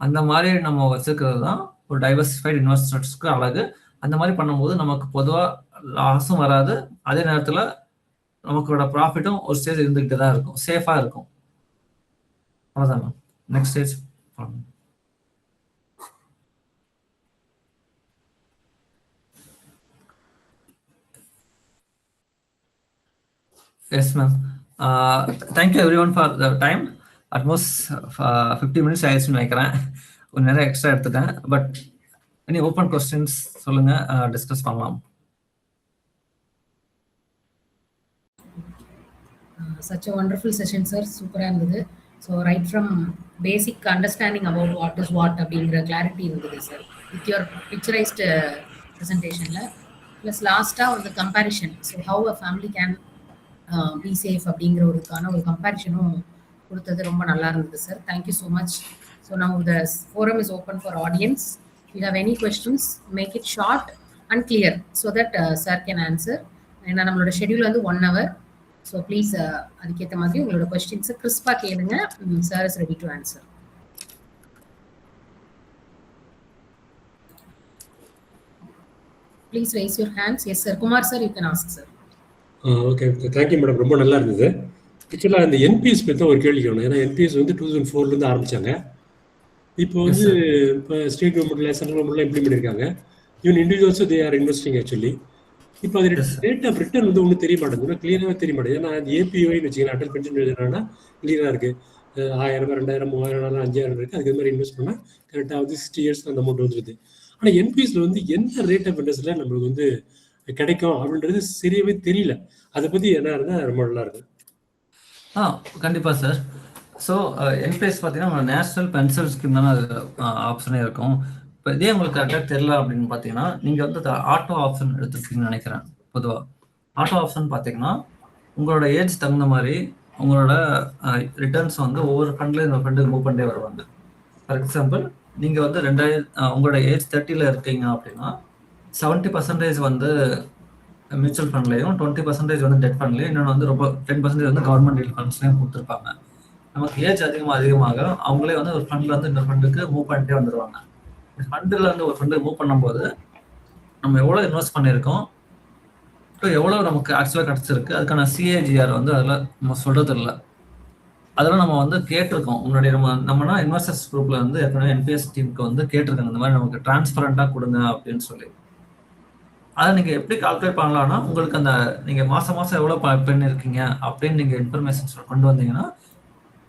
அந்த மாதிரி நம்ம வச்சுக்கிறது தான் ஒரு டைவர்சிஃபைட் இன்வெஸ்ட்மெண்ட்ஸ்க்கு அழகு. அந்த மாதிரி பண்ணும்போது நமக்கு பொதுவாக லாஸும் வராது, அதே நேரத்தில் நமக்கோட ப்ராஃபிட்டும் ஒரு ஸ்டேஜ் இருந்துகிட்டு தான் இருக்கும், சேஃபாக இருக்கும். அவ்வளோதான் ma'am. Next stage yes ma'am. Thank you every one for the time. At most 50 minutes ஆயிடுச்சுன்னு நினைக்கிறேன். ஒரு நேரம் எக்ஸ்ட்ரா எடுத்துட்டேன். பட் எனி ஓப்பன் கொஸ்டின்ஸ் சொல்லுங்க, டிஸ்கஸ் பண்ணலாம். Such a wonderful session, sir. சூப்பரா இருந்தது. So right from basic understanding about what is what அப்படிங்கிற கிளாரிட்டி இருந்தது சார் வித் யுவர் பிக்சரைஸ்டு ப்ரெசன்டேஷனில். ப்ளஸ் லாஸ்ட்டாக ஒரு comparison, so how a family can be safe அப்படிங்கிற ஒரு கம்பேரிஷனும் கொடுத்தது ரொம்ப நல்லா இருந்தது sir. Thank you so much. So now the forum is open for audience. You have any questions, make it short and clear so that sir can answer. ஏன்னா நம்மளோட schedule வந்து 1 hour. ஸோ ப்ளீஸ் அதுக்கேற்ற மாதிரி உங்களோட கொஸ்டின்ஸை கிறிஸ்பாக கேளுங்க. Sir is ready to answer. Please raise your hands. Yes sir. Kumar sir, you can ask sir. Okay, thank you madam. ரொம்ப நல்லா இருந்தது. ஆக்சுவலாக இந்த என்பிஎஸ் பற்றி ஒரு கேள்வி கேட்கணும். ஏன்னா என்பிஎஸ் வந்து 2004 ஆரம்பித்தாங்க. இப்போ வந்து இப்போ ஸ்டேட் கவர்மெண்ட்ல சென்ட்ரல் கவர்மெண்ட்ல இம்ப்ளிமெண்ட் பண்ணியிருக்காங்க. ஈவன் இண்டிவிஜுவல்ஸும் தே ஆர் இன்வெஸ்டிங் ஆக்சுவலி. இப்போ அது ரேட் ஆஃப் ரிட்டர்ன் வந்து ஒன்றும் தெரிய மாட்டேங்குது, கிளியராகவே தெரிய மாட்டேங்குது. ஏன்னா அது ஏபிஒய்னு வச்சுக்கலாம், அட்டல் பென்ஷன் யோஜனா கிளியராக இருக்குது. 1000, 2000, 3000, 5000 இருக்குது. அதுக்கு மாதிரி இன்வெஸ்ட் பண்ணால் கரெக்டாக வந்து 60 years அந்த அமௌண்ட் வந்துடுது. ஆனால் என்பிஎஸ்ல வந்து எந்த ரேட் ஆஃப் இன்ட்ரெஸ்ட்ல நம்மளுக்கு வந்து கிடைக்கும் அப்படின்றது சரியாவே தெரியல. அதை பற்றி என்ன இருந்தால் ரொம்ப நல்லா இருக்கும். கண்டிப்பாக சார். ஸோ என்பிஎஸ் பார்த்தீங்கன்னா நேஷனல் பென்ஷன் ஸ்கீம் தானே அது ஆப்ஷனே இருக்கும். இப்போ இதே உங்களுக்கு கரெக்டாக தெரியல அப்படின்னு பார்த்தீங்கன்னா, நீங்கள் வந்து ஆட்டோ ஆப்ஷன் எடுத்துருக்கீங்கன்னு நினைக்கிறேன். பொதுவாக ஆட்டோ ஆப்ஷன் பார்த்தீங்கன்னா உங்களோட ஏஜ் தகுந்த மாதிரி உங்களோட ரிட்டர்ன்ஸ் வந்து ஒவ்வொரு ஃபண்ட்லேயும் இந்த ஃபண்டுக்கு மூவ் பண்ணிட்டே வருவாங்க. ஃபார் எக்ஸாம்பிள், நீங்கள் வந்து உங்களோட ஏஜ் 30 இருக்கீங்க அப்படின்னா 70% வந்து மியூச்சுவல் ஃபண்ட்லையும் 20% வந்து டெட் ஃபண்ட்லையும், இன்னொன்று வந்து ரொம்ப 10% வந்து கவர்மெண்ட் ஃபண்ட்ஸ்லையும் கொடுத்துருப்பாங்க. நமக்கு ஏஜ் அதிகமாக அவங்களே வந்து ஒரு ஃபண்ட்ல வந்து இன்னொரு ஃபண்டுக்கு மூவ் பண்ணிட்டே வந்துடுவாங்க. ஃபண்டில் வந்து ஒரு ஃபண்டுக்கு மூவ் பண்ணும்போது நம்ம எவ்வளோ இன்வெஸ்ட் பண்ணியிருக்கோம், இப்போ எவ்வளோ நமக்கு ஆக்சுவலாக கிடச்சிருக்கு, அதுக்கான சிஏஜிஆர் வந்து அதில் நம்ம சொல்கிறது இல்லை. அதெல்லாம் நம்ம வந்து கேட்டிருக்கோம் முன்னாடி. நம்மனா இன்வெஸ்டர்ஸ் குரூப்பில் வந்து ஏற்கனவே என்பிஎஸ் டீமுக்கு வந்து கேட்டிருக்காங்க, இந்த மாதிரி நமக்கு டிரான்ஸ்பரண்டாக கொடுங்க அப்படின்னு சொல்லி. அதை நீங்கள் எப்படி கால்குலேட் பண்ணலாம்னா, உங்களுக்கு அந்த நீங்கள் மாதம் எவ்வளோ பண்ணியிருக்கீங்க அப்படின்னு நீங்கள் இன்ஃபர்மேஷன்ஸ் கொண்டு வந்தீங்கன்னா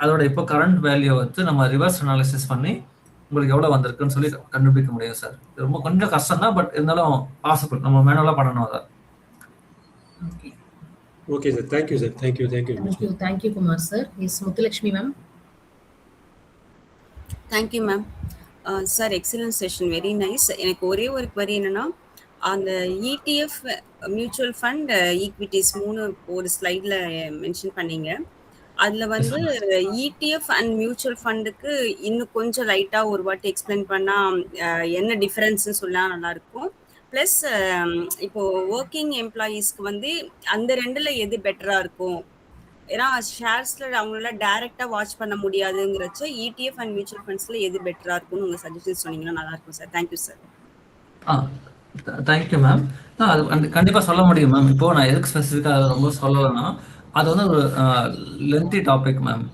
அதோட இப்போ கரண்ட் வேல்யூ வந்து நம்ம ரிவர்ஸ் அனாலிசிஸ் பண்ணி உங்களுக்கு எவ்வளோ வந்திருக்குன்னு சொல்லி கண்டுபிடிக்க முடியும் சார். ரொம்ப கொஞ்சம் கஷ்டம் தான், பட் இருந்தாலும் பாசிபிள். நம்ம மேனுவலாக பண்ணணும் அதை. Okay. Okay sir. Thank you sir. Thank you very much. Thank you Kumar sir. Yes Muthulakshmi ma'am. Thank you ma'am. Sir excellent session, very nice. எனக்கு ஒரே ஒரு query என்னன்னா, அந்த ETF மியூச்சுவல் ஃபண்ட் ஈக்விட்டிஸ் 3 ஒரு ஸ்லைட்ல மென்ஷன் பண்ணீங்க. அதுல வந்து ETF அண்ட் மியூச்சுவல் ஃபண்டுக்கு இன்னும் கொஞ்சம் லைட்டா ஒரு வாட்டி எக்ஸ்பிளைன் பண்ணா என்ன டிஃபரன்ஸ்னு சொன்னா நல்லா இருக்கும். பிளஸ் இப்போ ஒர்க்கிங் எம்ப்ளாயீஸ்க்கு வந்து அந்த ரெண்டுல எது பெட்டரா இருக்கும்? ஏன்னா ஷேர்ஸ்ல அவங்களால டைரக்டா வாட்ச் பண்ண முடியாதுங்கிறச்ச ETF அண்ட் மியூச்சுவல் ஃபண்ட்ஸ்ல எது பெட்டரா இருக்கும்னு உங்க சஜஷன் சொன்னீங்கன்னா நல்லா இருக்கும் sir. Thank you sir. Thank you ma'am. அது கண்டிப்பாக சொல்ல முடியும் மேம். இப்போ நான் எதுக்கு ஸ்பெசிஃபிக்காக ரொம்ப சொல்லலைன்னா, அது வந்து ஒரு lengthy topic ma'am.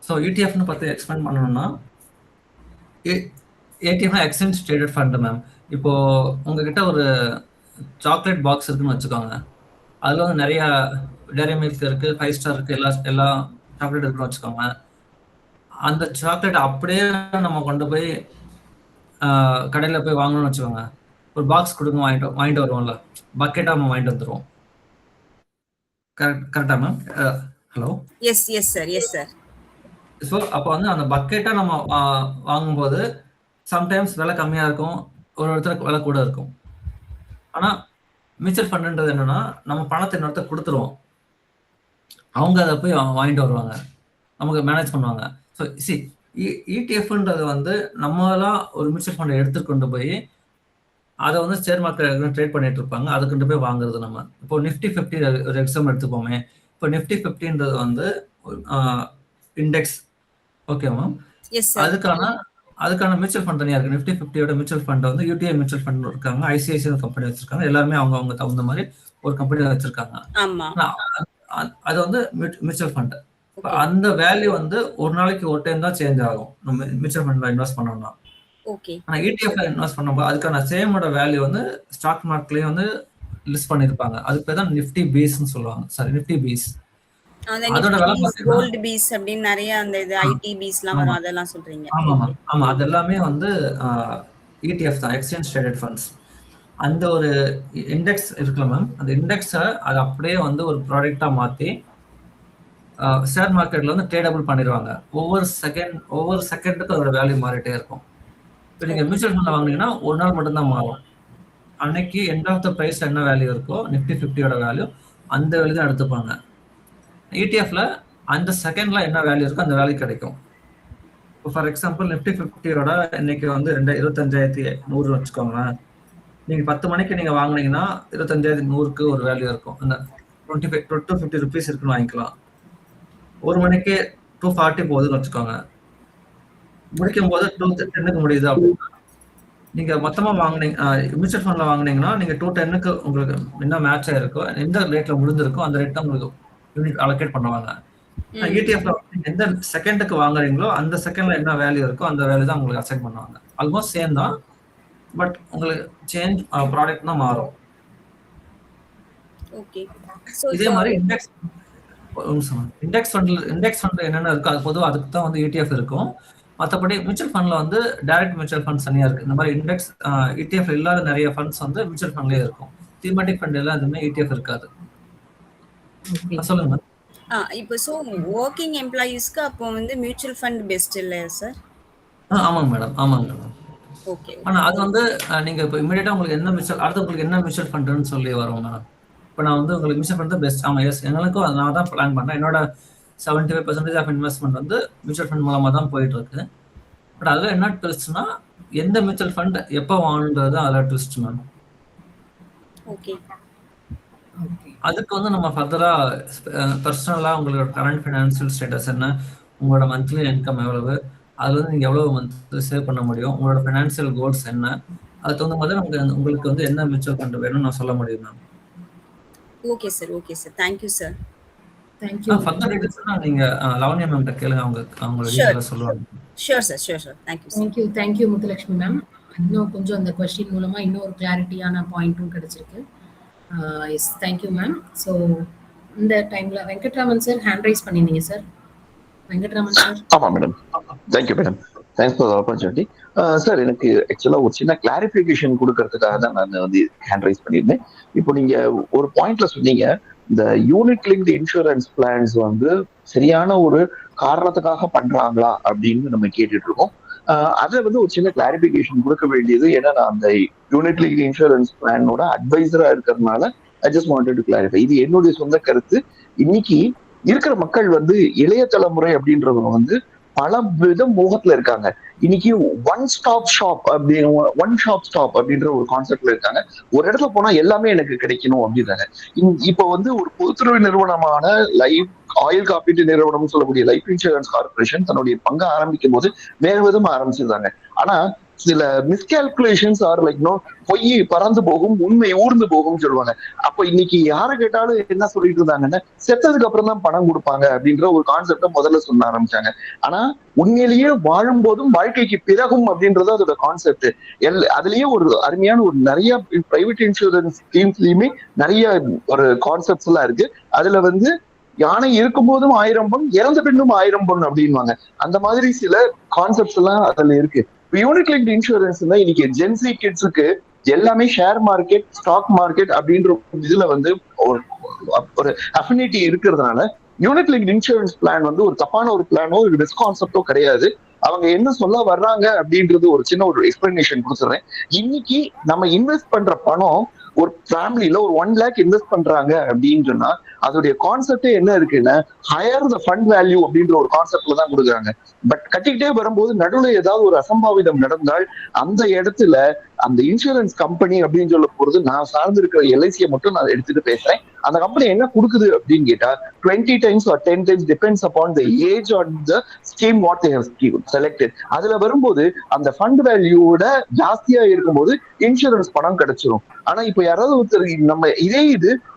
So ETF பற்றி எக்ஸ்பிளைன் பண்ணணும்னா, ETF exchange traded fund ma'am. இப்போ உங்ககிட்ட ஒரு சாக்லேட் பாக்ஸ் இருக்குன்னு வச்சுக்கோங்க. அதில் வந்து நிறைய டேரி மில்க் இருக்கு, 5 ஸ்டார் இருக்கு, எல்லா சாக்லேட் இருக்குன்னு வச்சுக்கோங்க. அந்த சாக்லேட் அப்படியே நம்ம கொண்டு போய் கடையில் போய் வாங்கணும்னு வச்சுக்கோங்க. ஒரு பாக்ஸ் கொடுங்க, வாங்கிட்டு வருவோம்ல, பக்கெட்டாக நம்ம வாங்கிட்டு வந்துடுவோம். கரெக்டா ma'am? Hello. Yes sir. So அப்போ வந்து அந்த பக்கெட்டாக நம்ம வாங்கும்போது சம்டைம்ஸ் விலை கம்மியாக இருக்கும், ஒரு இடத்துல விலை கூட இருக்கும். ஆனால் மியூச்சுவல் ஃபண்டுன்றது என்னன்னா, நம்ம பணத்தை இன்னொருத்தர் கொடுத்துருவோம், அவங்க அதை போய் வாங்கிட்டு வருவாங்க, நமக்கு மேனேஜ் பண்ணுவாங்க. ஸோ ETF வந்து நம்மளாம் ஒரு மியூச்சுவல் ஃபண்டை எடுத்துட்டு கொண்டு போய் அதை வந்து ஷேர் மார்க்கெட் ட்ரேட் பண்ணிட்டு இருப்பாங்க, அதை கொண்டு போய் வாங்குறது நம்ம. இப்போ Nifty 50 ஒரு எக்ஸாம்பிள் எடுத்துப்போமே. இப்போ Nifty 50ன்றது வந்து இண்டெக்ஸ். Okay ma'am. அதுக்கான மியூச்சுவல் ஃபண்ட் தனியாக இருக்கு. Nifty 50யோட மியூச்சுவல் ஃபண்ட் வந்து UTI மியூச்சுவல் ஃபண்ட் இருக்காங்க, ICICI கம்பெனி வச்சிருக்காங்க. எல்லாருமே அவங்க தகுந்த மாதிரி ஒரு கம்பெனி வச்சிருக்காங்க. அது வந்து மியூச்சுவல் ஃபண்ட். அந்த வேல்யூ வந்து ஒரு நாளைக்கு ஒரு டைம் தான் சேஞ்ச் ஆகும் நம்ம மியூச்சுவல் ஃபண்ட்ல இன்வெஸ்ட் பண்ணோம்னா. ஆனா ETF இன்வெஸ்ட் பண்ணும்போது அதுக்கான சேமோட வேல்யூ வந்து ஸ்டாக் மார்க்கெட்லயே வந்து லிஸ்ட் பண்ணிருப்பாங்க. அதுக்கு பேர் தான் நிஃப்டி பீஸ்னு சொல்லுவாங்க. Sorry, Nifty bees. அதோட விலை பாத்தீங்கன்னா கோல்ட் பீஸ் அப்படி நிறைய அந்த இது ஐடி பீஸ்லாம் வரும், அதெல்லாம் சொல்றீங்க? ஆமா, அது எல்லாமே வந்து ETF தான், எக்ஸ்சேஞ்ச் ட்ரேடட் ஃபண்ட்ஸ். அந்த ஒரு இண்டெக்ஸ் இருக்குல்ல மேம், அந்த இண்டெக்ஸை அது அப்படியே வந்து ஒரு ப்ராடக்டா மாத்தி ஷேர் மார்க்கெட்ல வந்து ட்ரேடபிள் பண்ணிடுவாங்க. ஒவ்வொரு செகண்டுக்கு அதோட வேல்யூ மாறிட்டே இருக்கும். இப்போ நீங்க மியூச்சுவல் ஃபண்ட்ல வாங்கினீங்கன்னா ஒரு நாள் மட்டும்தான் மாறும். அன்னைக்கு எண்ட் ஆஃப் த பிரைஸ் என்ன வேல்யூ இருக்கோ, Nifty 50யோட வேல்யூ, அந்த வேல்யூ தான் எடுத்துப்பாங்க. ETF அந்த செகண்ட்ல என்ன வேல்யூ இருக்கோ அந்த வேல்யூ கிடைக்கும். இப்போ ஃபார் எக்ஸாம்பிள் Nifty 50யோட இன்னைக்கு வந்து 25,100 வச்சுக்கோங்களேன். நீங்க 10 மணிக்கு நீங்க வாங்கினீங்கன்னா 25,100க்கு ஒரு வேல்யூ இருக்கும். அந்த 25 to 50 rupees இருக்குன்னு வாங்கிக்கலாம். 1 மணிக்கு 240 போகுதுன்னு வச்சுக்கோங்க. முடிக்கும் போது 210க்கு முடியுது அப்படின்னா, நீங்க மொத்தமா வாங்கினீங்க மியூச்சுவல் ஃபண்ட்ல வாங்கினீங்கன்னா நீங்க 210க்கு உங்களுக்கு என்ன மேட்ச் ஆயிருக்கோ, எந்த ரேட்ல முடிஞ்சிருக்கோ அந்த ரேட் தான் உங்களுக்கு யூனிட் அலோகேட் பண்ணுவாங்க. ETF எந்த செகண்டுக்கு வாங்குறீங்களோ அந்த செகண்ட்ல என்ன வேல்யூ இருக்கோ அந்த வேல்யூ தான் உங்களுக்கு அசைன் பண்ணுவாங்க. ஆல்மோஸ்ட் சேம் தான், பட் உங்களுக்கு சேஞ்ச் ப்ராடக்ட் தான் மாறும். இதே மாதிரி இண்டெக்ஸ் ஃபண்ட்ல என்னென்ன இருக்கோ அது பொதுவாக அதுக்கு தான் வந்து ETF இருக்கும். மற்றபடி மியூச்சுவல் ஃபண்ட்ல வந்து டைரக்ட் மியூச்சுவல் ஃபண்ட்ஸ் தனியாக இருக்கு. இந்த மாதிரி இண்டெக்ஸ் ETF இல்லாத நிறைய ஃபண்ட்ஸ் வந்து மியூச்சுவல் ஃபண்ட்லேயே இருக்கும். தீமேட்டிக் ஃபண்ட் எல்லாம் எதுவுமே ETF இருக்காது. சொல்லுங்க. இப்போ வொர்க்கிங் எம்ப்ளாயீஸ்க்கு அப்போ வந்து மியூச்சுவல் ஃபண்ட் பெஸ்ட் இல்லையா சார்? ஆமாங்க மேடம். ஓகே. ஆனா அது வந்து நீங்க இப்போ இமிடியேட்டா உங்களுக்கு என்ன உங்களுக்கு என்ன மியூச்சுவல் ஃபண்ட்னு சொல்லி வரும் மேடம். இப்போ நான் வந்து உங்களுக்கு மியூச்சுவல் ஃபண்ட் தான் பெஸ்ட். எஸ், எங்களுக்கும் நான் தான் பிளான் பண்ணேன். என்னோட 75% ஆஃப் இன்வெஸ்ட்மெண்ட் வந்து மியூச்சுவல் ஃபண்ட் மூலமா தான் போயிட்டு இருக்கு. பட் அதுல என்ன ட்விஸ்ட்னா, எந்த மியூச்சுவல் ஃபண்ட் எப்போ வாங்குறது அதில் ட்விஸ்ட் மேம். அதுக்கு வந்து நம்ம ஃபர்தரா பர்சனலா உங்களோட கரண்ட் ஃபினான்ஷியல் ஸ்டேட்டஸ் என்ன, உங்களோட மந்த்லி இன்கம் எவ்வளவு, அதுல வந்து நீங்க எவ்வளவு மந்த்லி சேவ் பண்ண முடியும், உங்களோட ஃபினான்ஷியல் கோல்ஸ் என்ன, அது தகுந்த மாதிரி நமக்கு உங்களுக்கு வந்து என்ன மியூச்சுவல் ஃபண்ட் வேணும்னு நான் சொல்ல முடியும் ma'am. Okay sir. Thank you sir. Further டீடைல்ஸ்னா நீங்க லவண்யா மேம் கிட்ட கேளுங்க, அவங்க டீடைலா சொல்லுவாங்க. Sure sir. Thank you Muthulakshmi ma'am. இன்னும் கொஞ்சம் அந்த क्वेश्चन மூலமா இன்னும் ஒரு கிளாரிட்டியான பாயிண்ட்டும் கிடைச்சிருக்கு. S, thank you ma'am. ஸோ இந்த டைம்ல வெங்கட்ராமன் சார் ஹேண்ட் ரைஸ் பண்ணிருந்தீங்க சார். வெங்கட்ராமன் சார். ஆமா madam. Thank you madam. Thanks for opportunity. Sir, எனக்கு ஆக்சுவலா ஒரு சின்ன கிளாரிபிகேஷன் கொடுக்கறதுக்காக தான் நான் வந்து ஹேண்ட் ரைஸ் பண்ணியிருந்தேன். இப்போ நீங்க ஒரு பாயிண்ட்ல சொன்னீங்க, இந்த யூனிட் லிங்க்டு இன்சூரன்ஸ் பிளான்ஸ் வந்து சரியான ஒரு காரணத்துக்காக பண்றாங்களா அப்படின்னு நம்ம கேட்டுட்டு இருக்கோம். அதை வந்து ஒரு சின்ன கிளாரிபிகேஷன் கொடுக்க வேண்டியது, ஏன்னா நான் அந்த யூனிட் லிங்க்டு இன்சூரன்ஸ் பிளானோட அட்வைசரா இருக்கிறதுனால I just wanted to clarify. இது என்னுடைய சொந்த கருத்து. இன்னைக்கு இருக்கிற மக்கள் வந்து இளைய தலைமுறை அப்படின்றவங்க வந்து பல வித மோகத்துல இருக்காங்க. இன்னைக்கு ஒன் ஸ்டாப் ஷாப் அப்படின்ற ஒரு கான்செப்ட்ல இருக்காங்க. ஒரு இடத்துல போனா எல்லாமே எனக்கு கிடைக்கணும் அப்படின்றாங்க. இப்ப வந்து ஒரு பொதுத்துறை நிறுவனமான லைஃப் ஆயுள் காப்பீட்டு நிறுவனம் சொல்லக்கூடிய லைஃப் இன்சூரன்ஸ் கார்பரேஷன் தன்னுடைய பங்கை ஆரம்பிக்கும் போது வேறு விதமா ஆரம்பிச்சிருந்தாங்க. ஆனா சில மிஸ்கால்குலேஷன்ஸ் ஆர் லைக் பொய் பறந்து போகும், உண்மை ஊர்ந்து போகும் சொல்லுவாங்க. அப்ப இன்னைக்கு யாரை கேட்டாலும் என்ன சொல்லிட்டு இருந்தாங்கன்னா, செத்ததுக்கு அப்புறம் தான் பணம் கொடுப்பாங்க அப்படின்ற ஒரு கான்செப்ட முதல்ல சொல்ல ஆரம்பிச்சாங்க. ஆனா உண்மையிலேயே வாழும் போதும் வாழ்க்கைக்கு பிறகும் அப்படின்றது அதோட கான்செப்ட். அதுலயே ஒரு அருமையான ஒரு நிறைய பிரைவேட் இன்சூரன்ஸ் ஸ்கீம்ஸ்லயுமே நிறைய ஒரு கான்செப்ட்ஸ் எல்லாம் இருக்கு. அதுல வந்து யானை இருக்கும் போதும் 1000 பொன், இறந்த பின்னும் 1000 பொன் அப்படின்வாங்க. அந்த மாதிரி சில கான்செப்ட்ஸ் எல்லாம் அதுல இருக்கு. யூனிட் லிங்க்டு இன்சூரன்ஸ் இன்னைக்கு ஜென்சி கிட்ஸுக்கு எல்லாமே ஷேர் மார்க்கெட், ஸ்டாக் மார்க்கெட் அப்படின்ற இதுல வந்து ஒரு அஃபினிட்டி இருக்கிறதுனால யூனிட் லிங்க்டு இன்சூரன்ஸ் பிளான் வந்து ஒரு தப்பான ஒரு பிளானோ ஒரு மிஸ்கான்செப்டோ கிடையாது. அவங்க என்ன சொல்ல வர்றாங்க அப்படின்றது ஒரு சின்ன ஒரு எக்ஸ்பிளனேஷன் கொடுத்துறேன். இன்னைக்கு நம்ம இன்வெஸ்ட் பண்ற பணம் ஒரு ஃபேமிலியில ஒரு 1 lakh இன்வெஸ்ட் பண்றாங்க அப்படின்னு சொன்னா அதோடைய கான்செப்டே என்ன இருக்குன்னா ஹையர் த ஃபண்ட் வேல்யூ அப்படின்ற ஒரு கான்செப்ட்ல தான் கொடுக்குறாங்க. பட் கட்டிக்கிட்டே வரும்போது நடுவில் ஏதாவது ஒரு அசம்பாவிதம் நடந்தால் அந்த இடத்துல அந்த இன்சூரன்ஸ் கம்பெனி அப்படின்னு சொல்ல போறது, நான் சார்ந்து இருக்கிற எல்ஐசியை மட்டும் நான் எடுத்துட்டு பேசுறேன், அந்த கம்பெனி என்ன கொடுக்குது அப்படின்னு கேட்டா 20 times or 10 times depends upon the age on the scheme what they have selected. அதுல வரும்போது அந்த ஃபண்ட் வேல்யூவோட ஜாஸ்தியா இருக்கும்போது இன்சூரன்ஸ் பணம் கிடைச்சிரும். ஆனா இப்ப யாராவது ஒருத்தர் நம்ம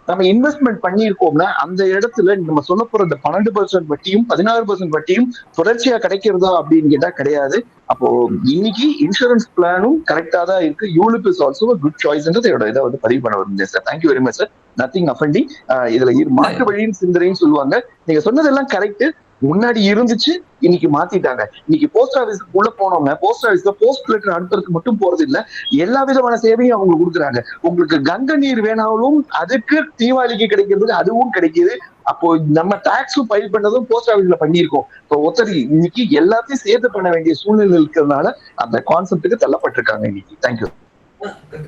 நம்ம இன்வெஸ்ட்மெண்ட் பண்ணியிருக்கோம்னா அந்த இடத்துல நம்ம சொல்ல போற இந்த 12% வட்டியும் 16% வட்டியும் தொடர்ச்சியா கிடைக்கிறதா அப்படின்னு கேட்டா கிடையாது. அப்போ இன்னைக்கு இன்சூரன்ஸ் பிளானும் கரெக்டா தான் இருக்கு. யூலிப் இஸ் ஆல்சோ குட் சாய்ஸ்ன்றது இதை வந்து பதிவு பண்ண விரும்புறேன் sir. Thank you very much sir. Nothing offending. இதுல மாற்று வழியின் சிந்தனைன்னு சொல்லுவாங்க. நீங்க சொன்னதெல்லாம் கரெக்ட். முன்னாடி இருந்துச்சு, இன்னைக்கு மாத்திட்டாங்க. இன்னைக்கு போஸ்ட் ஆபீஸ்க்கு உள்ள போனோம்னா போஸ்ட் ஆபீஸ்ல போஸ்ட் லெட்டர் அனுப்புறதுக்கு மட்டும் போறது இல்ல, எல்லா விதமான சேவையும் அவங்க கொடுக்குறாங்க. உங்களுக்கு கங்கை நீர் வேணாலும் அதுக்கு தீபாவளிக்கு கிடைக்கிறதுக்கு அதுவும் கிடைக்குது. அப்போ நம்ம டாக்ஸும் ஃபைல் பண்ணதும் போஸ்ட் ஆபீஸ்ல பண்ணியிருக்கோம். இப்போ ஒருத்தர் இன்னைக்கு எல்லாத்தையும் சேர்த்து பண்ண வேண்டிய சூழ்நிலை இருக்கிறதுனால அந்த கான்செப்டுக்கு தள்ளப்பட்டிருக்காங்க இன்னைக்கு. தேங்க்யூ.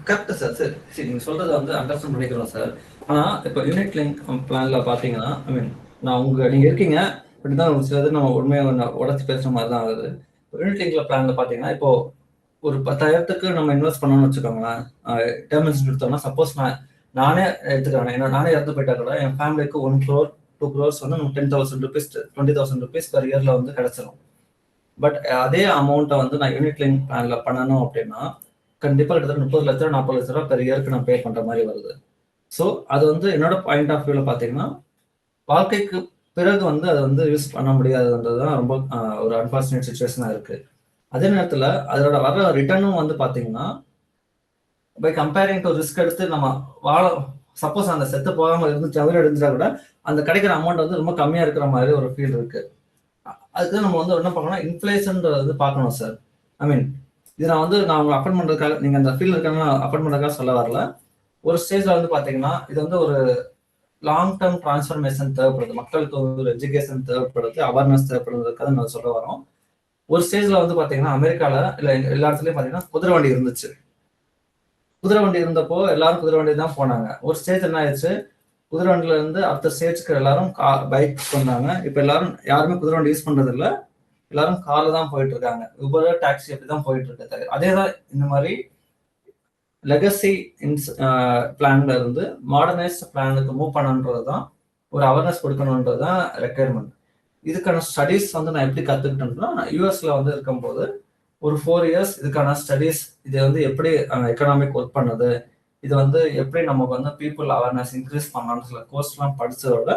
Correct sir. சரி, நீங்க சொல்றதை வந்து அண்டர்ஸ்டாண்ட் பண்ணிக்கிறோம் சார். ஆனா இப்போ யூனிட் லிங்க் பிளான்ல பாத்தீங்கன்னா, நீங்க இருக்கீங்க இப்படிதான் ஒரு சிலது நம்ம உண்மையை உடச்சு பேசுற மாதிரி தான் ஆகுது. யூனிட் லிங்க்ல பிளான்ல பாத்தீங்கன்னா, இப்போ ஒரு 10,000க்கு நம்ம இன்வெஸ்ட் பண்ணணும்னு வச்சுக்கோங்களேன். டேர்ம் இன்சூரன்ஸ் எடுத்தோம்னா, சப்போஸ் நானே எடுத்துக்கிறேன், ஏன்னா நானே இறந்து போயிட்டா கூட என் ஃபேமிலிக்கு 1 crore 2 crores வந்து 10,000 rupees 20,000 rupees per yearல வந்து கிடைச்சிடும். பட் அதே அமௌண்ட்டை வந்து நான் யூனிட் லிங்க் பிளான்ல பண்ணணும் அப்படின்னா கண்டிப்பா கிட்டத்தட்ட 30 லட்சம் 40 லட்ச ரூபா பெர் இயருக்கு நான் பே பண்ற மாதிரி வருது. ஸோ அது வந்து என்னோட பாயிண்ட் ஆஃப் வியூல பாத்தீங்கன்னா வாழ்க்கைக்கு பிறகு வந்து அதை வந்து யூஸ் பண்ண முடியாதுன்றதுதான் ரொம்ப ஒரு அன்பார்ச்சுனேட் சுச்சுவேஷனா இருக்கு. அதே நேரத்துல அதோட வர ரிட்டர்னும் வந்து பாத்தீங்கன்னா பை கம்பேரிங் டு ரிஸ்க் எடுத்து நம்ம சப்போஸ் அந்த செத்து போகாம இருந்து தவிர எடுத்துட்டா கூட அந்த கிடைக்கிற அமௌண்ட் வந்து ரொம்ப கம்மியா இருக்கிற மாதிரி ஒரு ஃபீல் இருக்கு. அதுக்கு நம்ம வந்து என்ன பார்க்கணும், இன்ஃபிளேஷன் வந்து பார்க்கணும் சார். இது நான் உங்களை அஃபண்ட் பண்றதுக்காக, நீங்க அந்த ஃபீல் இருக்காங்க அஃபண்ட் பண்றதுக்காக சொல்ல வரல. ஒரு ஸ்டேஜ்ல வந்து பாத்தீங்கன்னா இது வந்து ஒரு லாங் டேர்ம் டிரான்ஸ்ஃபர்மேஷன் தேவைப்படுது, மக்களுக்கு வந்து ஒரு எஜுகேஷன் தேவைப்படுது, அவேர்னஸ் தேவைப்படுறதுக்காக நம்ம சொல்ல வரோம். ஒரு ஸ்டேஜ்ல வந்து பாத்தீங்கன்னா அமெரிக்கால இல்ல எல்லா இடத்துலயும் பாத்தீங்கன்னா குதிரை வண்டி இருந்துச்சு. குதிரை வண்டி இருந்தப்போ எல்லாரும் குதிரை வண்டி தான் போனாங்க. ஒரு ஸ்டேஜ் என்ன ஆயிடுச்சு, குதிரை வண்டியில இருந்து அடுத்த ஸ்டேஜ்க்கு எல்லாரும் பைக் வந்தாங்க. இப்ப எல்லாரும் யாருமே குதிரை வண்டி யூஸ் பண்றது இல்லை, எல்லாரும் கார்ல தான் போயிட்டு இருக்காங்க. உபர், டாக்ஸி அப்படிதான் போயிட்டு இருக்கு. அதேதான் இந்த மாதிரி லெகசி பிளான்ல இருந்து மாடர்னைஸ்ட் பிளானுக்கு மூவ் பண்ணணுன்றதுதான், ஒரு அவேர்னஸ் கொடுக்கணுன்றதுதான் ரெக்குயர்மெண்ட். இதுக்கான ஸ்டடீஸ் வந்து நான் எப்படி கத்துக்கிட்டேன்னா, யூஎஸ்ல வந்து இருக்கும்போது ஒரு 4 years இதுக்கான ஸ்டடீஸ், இது வந்து எப்படி எக்கனாமிக் ஒர்க் பண்ணுது, இது வந்து எப்படி நமக்கு வந்து பீப்புள் அவேர்னஸ் இன்க்ரீஸ் பண்ணலாம்னு சில கோர்ஸ்லாம் படிச்சதோட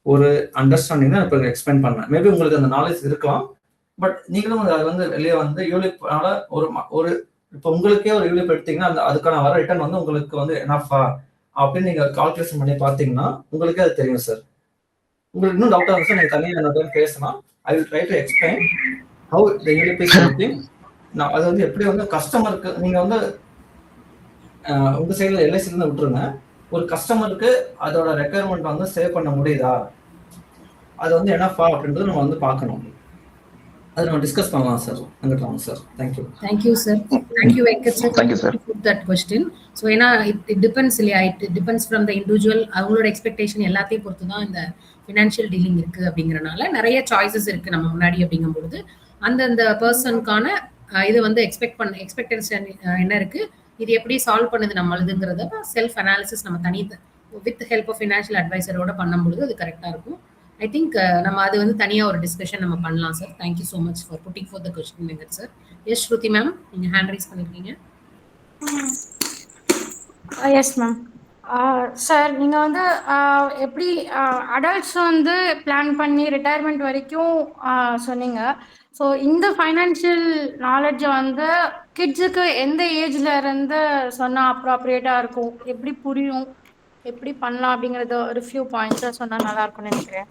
ஒரு அண்டர்ஸ்டாண்டிங் தான் இப்போ எக்ஸ்பிளைன் பண்ணேன். மேபி உங்களுக்கு அந்த நாலேஜ் இருக்கலாம், பட் நீங்களும் அது வந்து வெளியே வந்து யூலிப்னால ஒரு இப்போ உங்களுக்கே ஒரு யூலிப் எடுத்தீங்கன்னா அதுக்கான வர ரிட்டர்ன் வந்து உங்களுக்கு வந்து என்னஃபா அப்படின்னு நீங்க கால்குலேஷன் பண்ணி பார்த்தீங்கன்னா உங்களுக்கே அது தெரியும் சார். உங்களுக்கு இன்னும் டவுட்டா இருந்துச்சு நீங்க தனியாக என்ன பேசலாம். I will try to explain. how the UNIP is working. நான் அது வந்து எப்படி வந்து கஸ்டமருக்கு நீங்க வந்து உங்க சைடுல எல்ஐசில இருந்து விட்டுருங்க. ஒரு கஸ்டமருக்கு அதோட ரெக்குயர்மெண்ட் வந்து சேவ் பண்ண முடியுதா, அது வந்து என்னப்பா அப்படின்றது நம்ம வந்து பார்க்கணும். அதை நம்ம டிஸ்கஸ் பண்ணலாம் சார். அங்கிட்டு sir. Thank you. Thank you sir. Thank you Venkat sir. Thank you, sir. That question. So ஏன்னா இட் டிபெண்ட்ஸ் இல்லையா, it depends from the individual. அவங்களோட எக்ஸ்பெக்டேஷன் எல்லாத்தையும் பொறுத்து தான் இந்த ஃபினான்ஷியல் டீலிங் இருக்கு அப்படிங்கறனால நிறைய சாய்ஸஸ் இருக்கு நம்ம முன்னாடி. அப்படிங்கும்போது அந்தந்த பர்சனுக்கான இது வந்து எக்ஸ்பெக்டேஷன் என்ன இருக்கு, இது எப்படி சால்வ் பண்ணுது நம்மளுதுங்கிறத செல்ஃப் அனாலிசிஸ் நம்ம தனி வித் ஹெல்ப் ஆஃப் ஃபினான்ஷியல் அட்வைசரோட பண்ணும்போது அது கரெக்டாக இருக்கும். ஐ திங்க் நம்ம அது வந்து தனியாக ஒரு டிஸ்கஷன் நம்ம பண்ணலாம் sir. Thank you so much for putting for the question Venkat sir. Yes Shruti ma'am, நீங்கள் ஹேண்ட் ரைஸ் பண்ணிருக்கீங்க. Yes ma'am. சார் நீங்கள் வந்து எப்படி அடல்ட்ஸ் வந்து பிளான் பண்ணி ரிட்டையர்மெண்ட் வரைக்கும் சொன்னீங்க. ஸோ இந்த ஃபைனான்ஷியல் நாலேஜை வந்து கிட்ஸுக்கு எந்த ஏஜ்ல இருந்து சொன்னால் அப்ராப்ரியேட்டாக இருக்கும், எப்படி புரியும், எப்படி பண்ணலாம் அப்படிங்கறத ஒரு ஃபியூ பாயிண்ட்ஸை சொன்னால் நல்லா இருக்கும்னு நினைக்கிறேன்.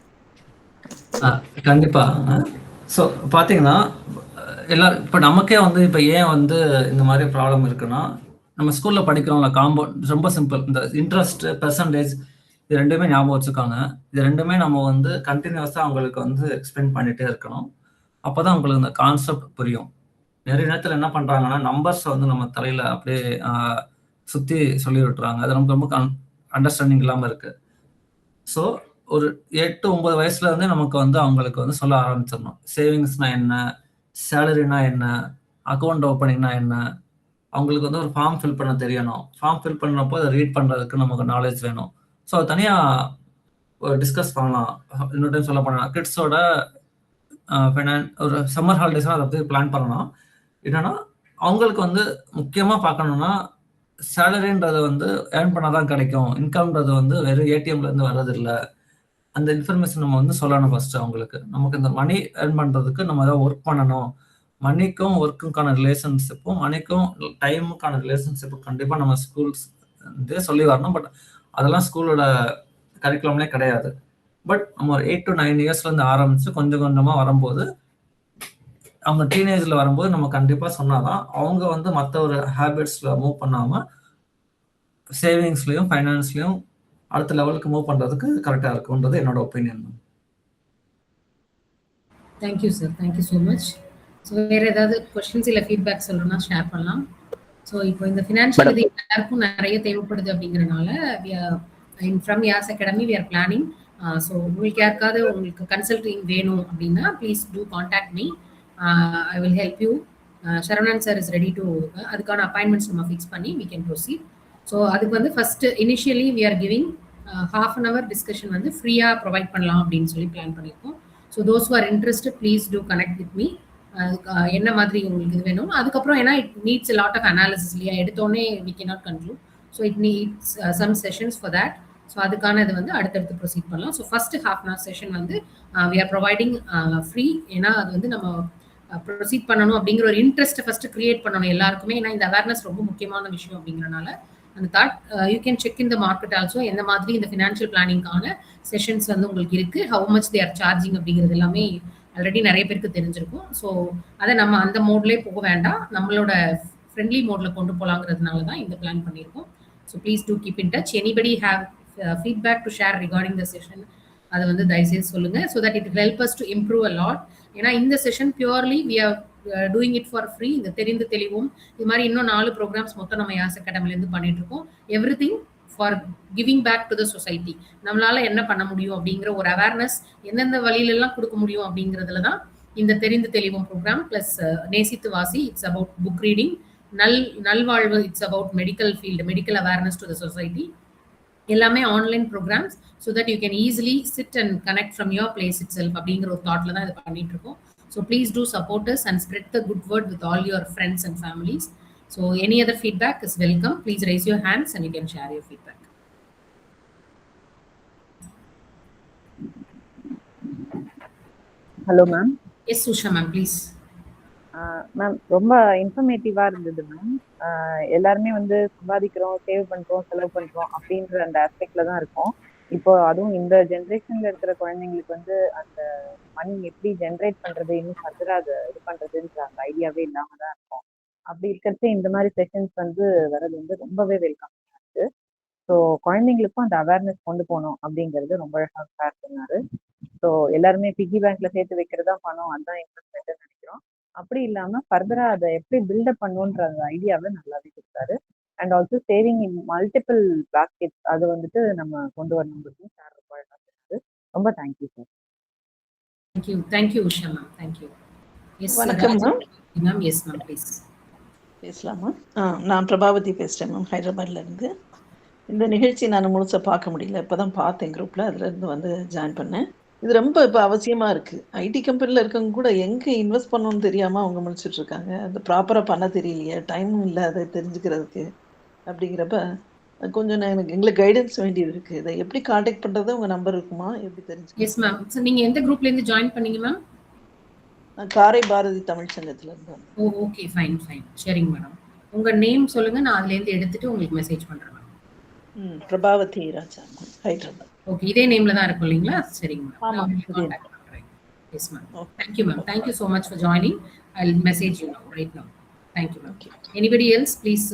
கண்டிப்பா. ஸோ பார்த்தீங்கன்னா இப்போ நமக்கே வந்து இப்போ ஏன் வந்து இந்த மாதிரி ப்ராப்ளம் இருக்குன்னா, நம்ம ஸ்கூல்ல படிக்கிறோம்ல காம்பவுண்ட் ரொம்ப சிம்பிள். இந்த இன்ட்ரெஸ்ட் பெர்சன்டேஜ் இது ரெண்டுமே ஞாபகம் வச்சுக்காங்க. இது ரெண்டுமே நம்ம வந்து கண்டினியூஸாக அவங்களுக்கு வந்து எக்ஸ்பிளைன் பண்ணிட்டே இருக்கணும். அப்போதான் அவங்களுக்கு இந்த கான்செப்ட் புரியும். நிறைய நேரத்தில் என்ன பண்றாங்கன்னா நம்பர்ஸை வந்து நம்ம தலையில அப்படியே சுற்றி சொல்லி விட்டுறாங்க. அது நமக்கு ரொம்ப அண்டர்ஸ்டாண்டிங் இல்லாமல் இருக்கு. ஸோ ஒரு 8-9 வயசுல இருந்தே நமக்கு வந்து அவங்களுக்கு வந்து சொல்ல ஆரம்பிச்சிடணும். சேவிங்ஸ்னா என்ன, சேலரினா என்ன, அக்கௌண்ட் ஓப்பனிங்னா என்ன. அவங்களுக்கு வந்து ஒரு ஃபார்ம் ஃபில் பண்ண தெரியணும். ஃபார்ம் ஃபில் பண்ணப்போ அதை ரீட் பண்ணுறதுக்கு நமக்கு நாலேஜ் வேணும். ஸோ அது தனியாக டிஸ்கஸ் பண்ணலாம். இன்னொரு டைம் சொல்ல போனால் கிட்ஸோட ஒரு சம்மர் ஹாலிடேஸ்லாம் அதை பற்றி பிளான் பண்ணலாம். என்னன்னா அவங்களுக்கு வந்து முக்கியமாக பார்க்கணுன்னா சேலரின்றது வந்து ஏர்ன் பண்ணாதான் கிடைக்கும். இன்கம்ன்றது வந்து வெறும் ஏடிஎம்லேருந்து வர்றதில்லை. அந்த இன்ஃபர்மேஷன் நம்ம வந்து சொல்லணும் ஃபர்ஸ்ட் அவங்களுக்கு. நமக்கு இந்த மணி ஏர்ன் பண்ணுறதுக்கு நம்ம ஏதாவது ஒர்க் பண்ணணும். மணிக்கும் ஒர்க்குக்கான ரிலேஷன்ஷிப்பும் மணிக்கும் டைமுக்கான ரிலேஷன்ஷிப்பும் கண்டிப்பாக நம்ம ஸ்கூல்ஸ் வந்து சொல்லி வரணும். பட் அதெல்லாம் ஸ்கூலோட கரிக்குலம்லே கிடையாது. பட் நம்ம ஒரு 8 to 9 இயர்ஸ்லேருந்து ஆரம்பித்து கொஞ்சம் கொஞ்சமாக வரும்போது அவங்க டீனேஜில் வரும்போது நம்ம கண்டிப்பாக சொன்னாதான் அவங்க வந்து மற்ற ஒரு ஹேபிட்ஸில் மூவ் பண்ணாமல் சேவிங்ஸ்லையும் ஃபைனான்ஸ்லையும் அடுத்த லெவலுக்கு மூவ் பண்ணுறதுக்கு கரெக்டாக இருக்குன்றது என்னோட opinion. Thank you sir. Thank you so much. So வேறு ஏதாவது கொஸ்டின்ஸ் இல்லை ஃபீட்பேக் சொல்லணும்னா ஷேர் பண்ணலாம். ஸோ இப்போ இந்த ஃபினான்ஷியல் இது எல்லாருக்கும் நிறைய தேவைப்படுது அப்படிங்கிறனால from Yaas academy we are planning. So உங்களுக்கு யாருக்காவது உங்களுக்கு கன்சல்டிங் வேணும் அப்படின்னா please do contact me. I will help you. Saravanan sir is ready to அதுக்கான அப்பாயின்மெண்ட்ஸ் நம்ம ஃபிக்ஸ் பண்ணி வி கேன் ப்ரொசீட். ஸோ அதுக்கு வந்து first initially we are giving half an hour discussion வந்து ஃப்ரீயாக ப்ரொவைட் பண்ணலாம் அப்படின்னு சொல்லி பிளான் பண்ணியிருக்கோம். So those who are interested please do connect with me. என்ன மாதிரி உங்களுக்கு இது வேணும். அதுக்கப்புறம் ஏன்னா it needs a lot of analysis இல்லையா, எடுத்தோடனே we cannot conclude. So it needs some sessions for that. So அதுக்கான இது வந்து அடுத்தடுத்து ப்ரொசீட் பண்ணலாம். So first half an hour session வந்து we are providing ஃப்ரீ. ஏன்னா அது வந்து நம்ம ப்ரொசீட் பண்ணணும் அப்படிங்கிற ஒரு இன்ட்ரெஸ்ட்டை ஃபர்ஸ்ட் கிரியேட் பண்ணணும் எல்லாருக்குமே. ஏன்னா இந்த அவேர்னஸ் ரொம்ப முக்கியமான விஷயம் அப்படிங்கிறனால அந்த thought you can check in the market also. எந்த மாதிரி இந்த ஃபினான்ஷியல் பிளானிங்கான செஷன்ஸ் வந்து உங்களுக்கு இருக்கு, how much they are charging அப்படிங்கிறது எல்லாமே ஆல்ரெடி நிறைய பேருக்கு தெரிஞ்சிருக்கும். ஸோ அதை நம்ம அந்த மோட்லேயே போக வேண்டாம், நம்மளோட ஃப்ரெண்ட்லி மோட்ல கொண்டு போகலாங்கிறதுனால தான் இந்த பிளான் பண்ணியிருக்கோம். So please do keep in touch. Anybody have feedback to share regarding the session அதை வந்து தயவுசெய்து சொல்லுங்க. So that it help us to improve a lot. ஏன்னா இந்த session purely we are doing it for free. இந்த தெரிந்து தெளிவும் இது மாதிரி இன்னும் 4 ப்ரோக்ராம்ஸ் மொத்தம் நம்ம யாஸ் அகாடமிலேருந்து பண்ணிட்டு இருக்கோம். Everything for giving back to the society. நம்மளால என்ன பண்ண முடியும் அப்படிங்கிற ஒரு அவேர்னஸ் எந்தெந்த வழியிலெல்லாம் கொடுக்க முடியும் அப்படிங்கிறதுல தான் இந்த தெரிந்து தெளிவும் ப்ரோக்ராம். பிளஸ் நேசித்து வாசி இட்ஸ் அபவுட் புக் ரீடிங். நல்வாழ்வு it's about medical field, medical awareness to the society. எல்லாமே online programmes. So that you can easily sit and connect from your place itself அப்படிங்கிற ஒரு தாட்ல தான் இது பண்ணிட்டு இருக்கோம். So please do support us and spread the good word with all your friends and families. So any other feedback is welcome. Please raise your hands and you can share your feedback. Hello ma'am. Yes Susha ma'am, please. Ma'am ரொம்ப இன்ஃபர்மேட்டிவா இருந்தது ma'am. எல்லாருமே வந்து சம்பாதிக்கிறோம், save பண்றோம், செலவு பண்றோம் அப்படின்ற அந்த ஆஸ்பெக்ட்ல தான் இருக்கோம். இப்போ அதுவும் இந்த ஜென்ரேஷன்ல இருக்கிற குழந்தைங்களுக்கு வந்து அந்த மணி எப்படி ஜென்ரேட் பண்றது, இன்னும் ஃபர்தரா அதை இது பண்றதுன்ற அந்த ஐடியாவே இல்லாம தான் இருக்கும். அப்படி இருக்கிறது இந்த மாதிரி செஷன்ஸ் வந்து வர்றது வந்து ரொம்பவே வெல்கம் இருக்கு. ஸோ குழந்தைங்களுக்கும் அந்த அவேர்னஸ் கொண்டு போகணும் அப்படிங்கிறது ரொம்ப அழகாக சார் சொன்னாரு. ஸோ எல்லாருமே பிக்கி பேங்க்ல சேர்த்து வைக்கிறதா பணம், அதுதான் இன்வெஸ்ட்மெண்ட் நினைக்கிறோம். அப்படி இல்லாம ஃபர்தரா அதை எப்படி பில்டப் பண்ணுன்ற அந்த ஐடியாவை நல்லாவே கொடுத்தாரு. And also saving in multiple baskets அது வந்துட்டு நம்ம கொண்டு வரணுங்கிறது சார் ரொம்ப அழகா சொன்னாரு. ரொம்ப thank you sir. Thank you Usha ma'am. Thank you. Yes வணக்கம் ma'am. Ma'am. Yes ma'am, please பேசலாமா? நான் பிரபாவதி பேசுகிறேன் மேம், ஹைதராபாத்ல இருந்து. இந்த நிகழ்ச்சி நான் முழுசா பார்க்க முடியல, இப்போ தான் பார்த்தேன் குரூப்பில், அதுலேருந்து வந்து ஜாயின் பண்ணேன். இது ரொம்ப இப்போ அவசியமாக இருக்குது. ஐடி கம்பெனியில் இருக்கவங்க கூட எங்கே இன்வெஸ்ட் பண்ணணும்னு தெரியாமல் அவங்க முடிச்சுட்டு இருக்காங்க. அது ப்ராப்பராக பண்ண தெரியலையே, டைமும் இல்லை அதை தெரிஞ்சுக்கிறதுக்கு. அப்படிங்கிறப்ப கொஞ்சம் எங்களுக்கு கைடன்ஸ் வேண்டியது இருக்குது. இதை எப்படி காண்டாக்ட் பண்ணுறது? உங்கள் நம்பர் இருக்குமா? எப்படி தெரிஞ்சு? Yes ma'am. ஸோ நீங்கள் எந்த குரூப்லேருந்து ஜாயின் பண்ணீங்க மேம்? நான் காரை பாரதி தமிழ் சங்கத்தில் இருந்து. ஓ, ஓகே, ஃபைன் ஃபைன், சரிங்க மேடம். உங்கள் நேம் சொல்லுங்கள், நான் அதுலேருந்து எடுத்துகிட்டு உங்களுக்கு மெசேஜ் பண்ணுறேன் மேம். பிரபாவதி ராஜா, ஹைதராபாத். ஓகே, இதே நேமில் தான் இருக்கும் இல்லைங்களா? சரிங்க மேம், நான் ஆமாம். உங்களுக்கு காண்டாக்ட் பண்ணுறேன். S ma'am. Thank you ma'am. Thank you so much for joining. I will message you now, right now. Thank you ma'am. Anybody else, please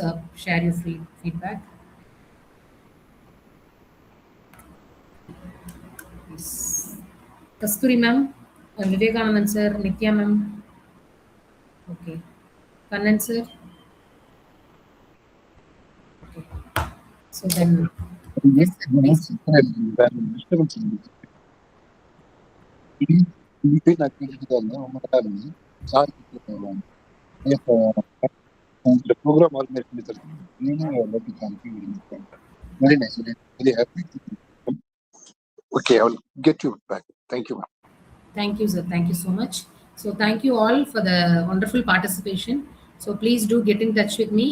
share your feedback. Yes. Kasturi ma'am, Vivekanandan sir, Nitya ma'am. Okay. Kannan sir. Okay. So then, yes sir, please. The program organization very nice, very happy. Okay, I will get you back. Thank you, ma'am. Thank you, sir. Thank you so much. So thank you all for the wonderful participation. So please do get in touch with me.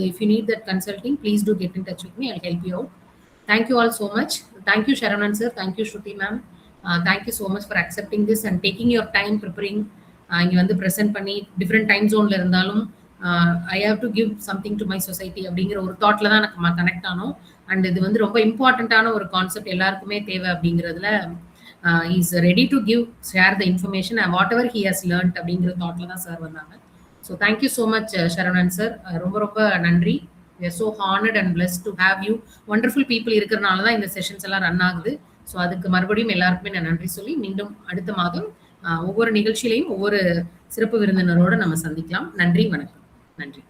If you need that consulting, please do get in touch with me. I'll help you out. Thank you all so much. Thank you, Sharanan sir. Thank you, Shruti ma'am. Thank you so much for accepting this and taking your time preparing. இங்கே வந்து present பண்ணி different time ஜோனில் இருந்தாலும் I have to give something to my society அப்படிங்கிற ஒரு தாட்டில் தான் எனக்கு connect ஆனோம். அண்ட் இது வந்து ரொம்ப இம்பார்ட்டண்ட்டான ஒரு கான்செப்ட், எல்லாருக்குமே தேவை அப்படிங்கிறதுல is ready to give share the information and whatever he has learned அப்படிங்கிற தாட்டில் தான் சார் வந்தாங்க. So thank you so much Saravanan sir, ரொம்ப ரொம்ப நன்றி. We are so honored and blessed to have you. Wonderful people இருக்கிறனால தான் இந்த செஷன்ஸ் எல்லாம் ரன் ஆகுது. ஸோ அதுக்கு மறுபடியும் எல்லாருக்குமே நான் நன்றி சொல்லி மீண்டும் அடுத்த மாதம் ஒவ்வொரு நிகழ்ச்சியிலையும் ஒவ்வொரு சிறப்பு விருந்தினரோட நம்ம சந்திக்கலாம். நன்றி, வணக்கம். நன்றி.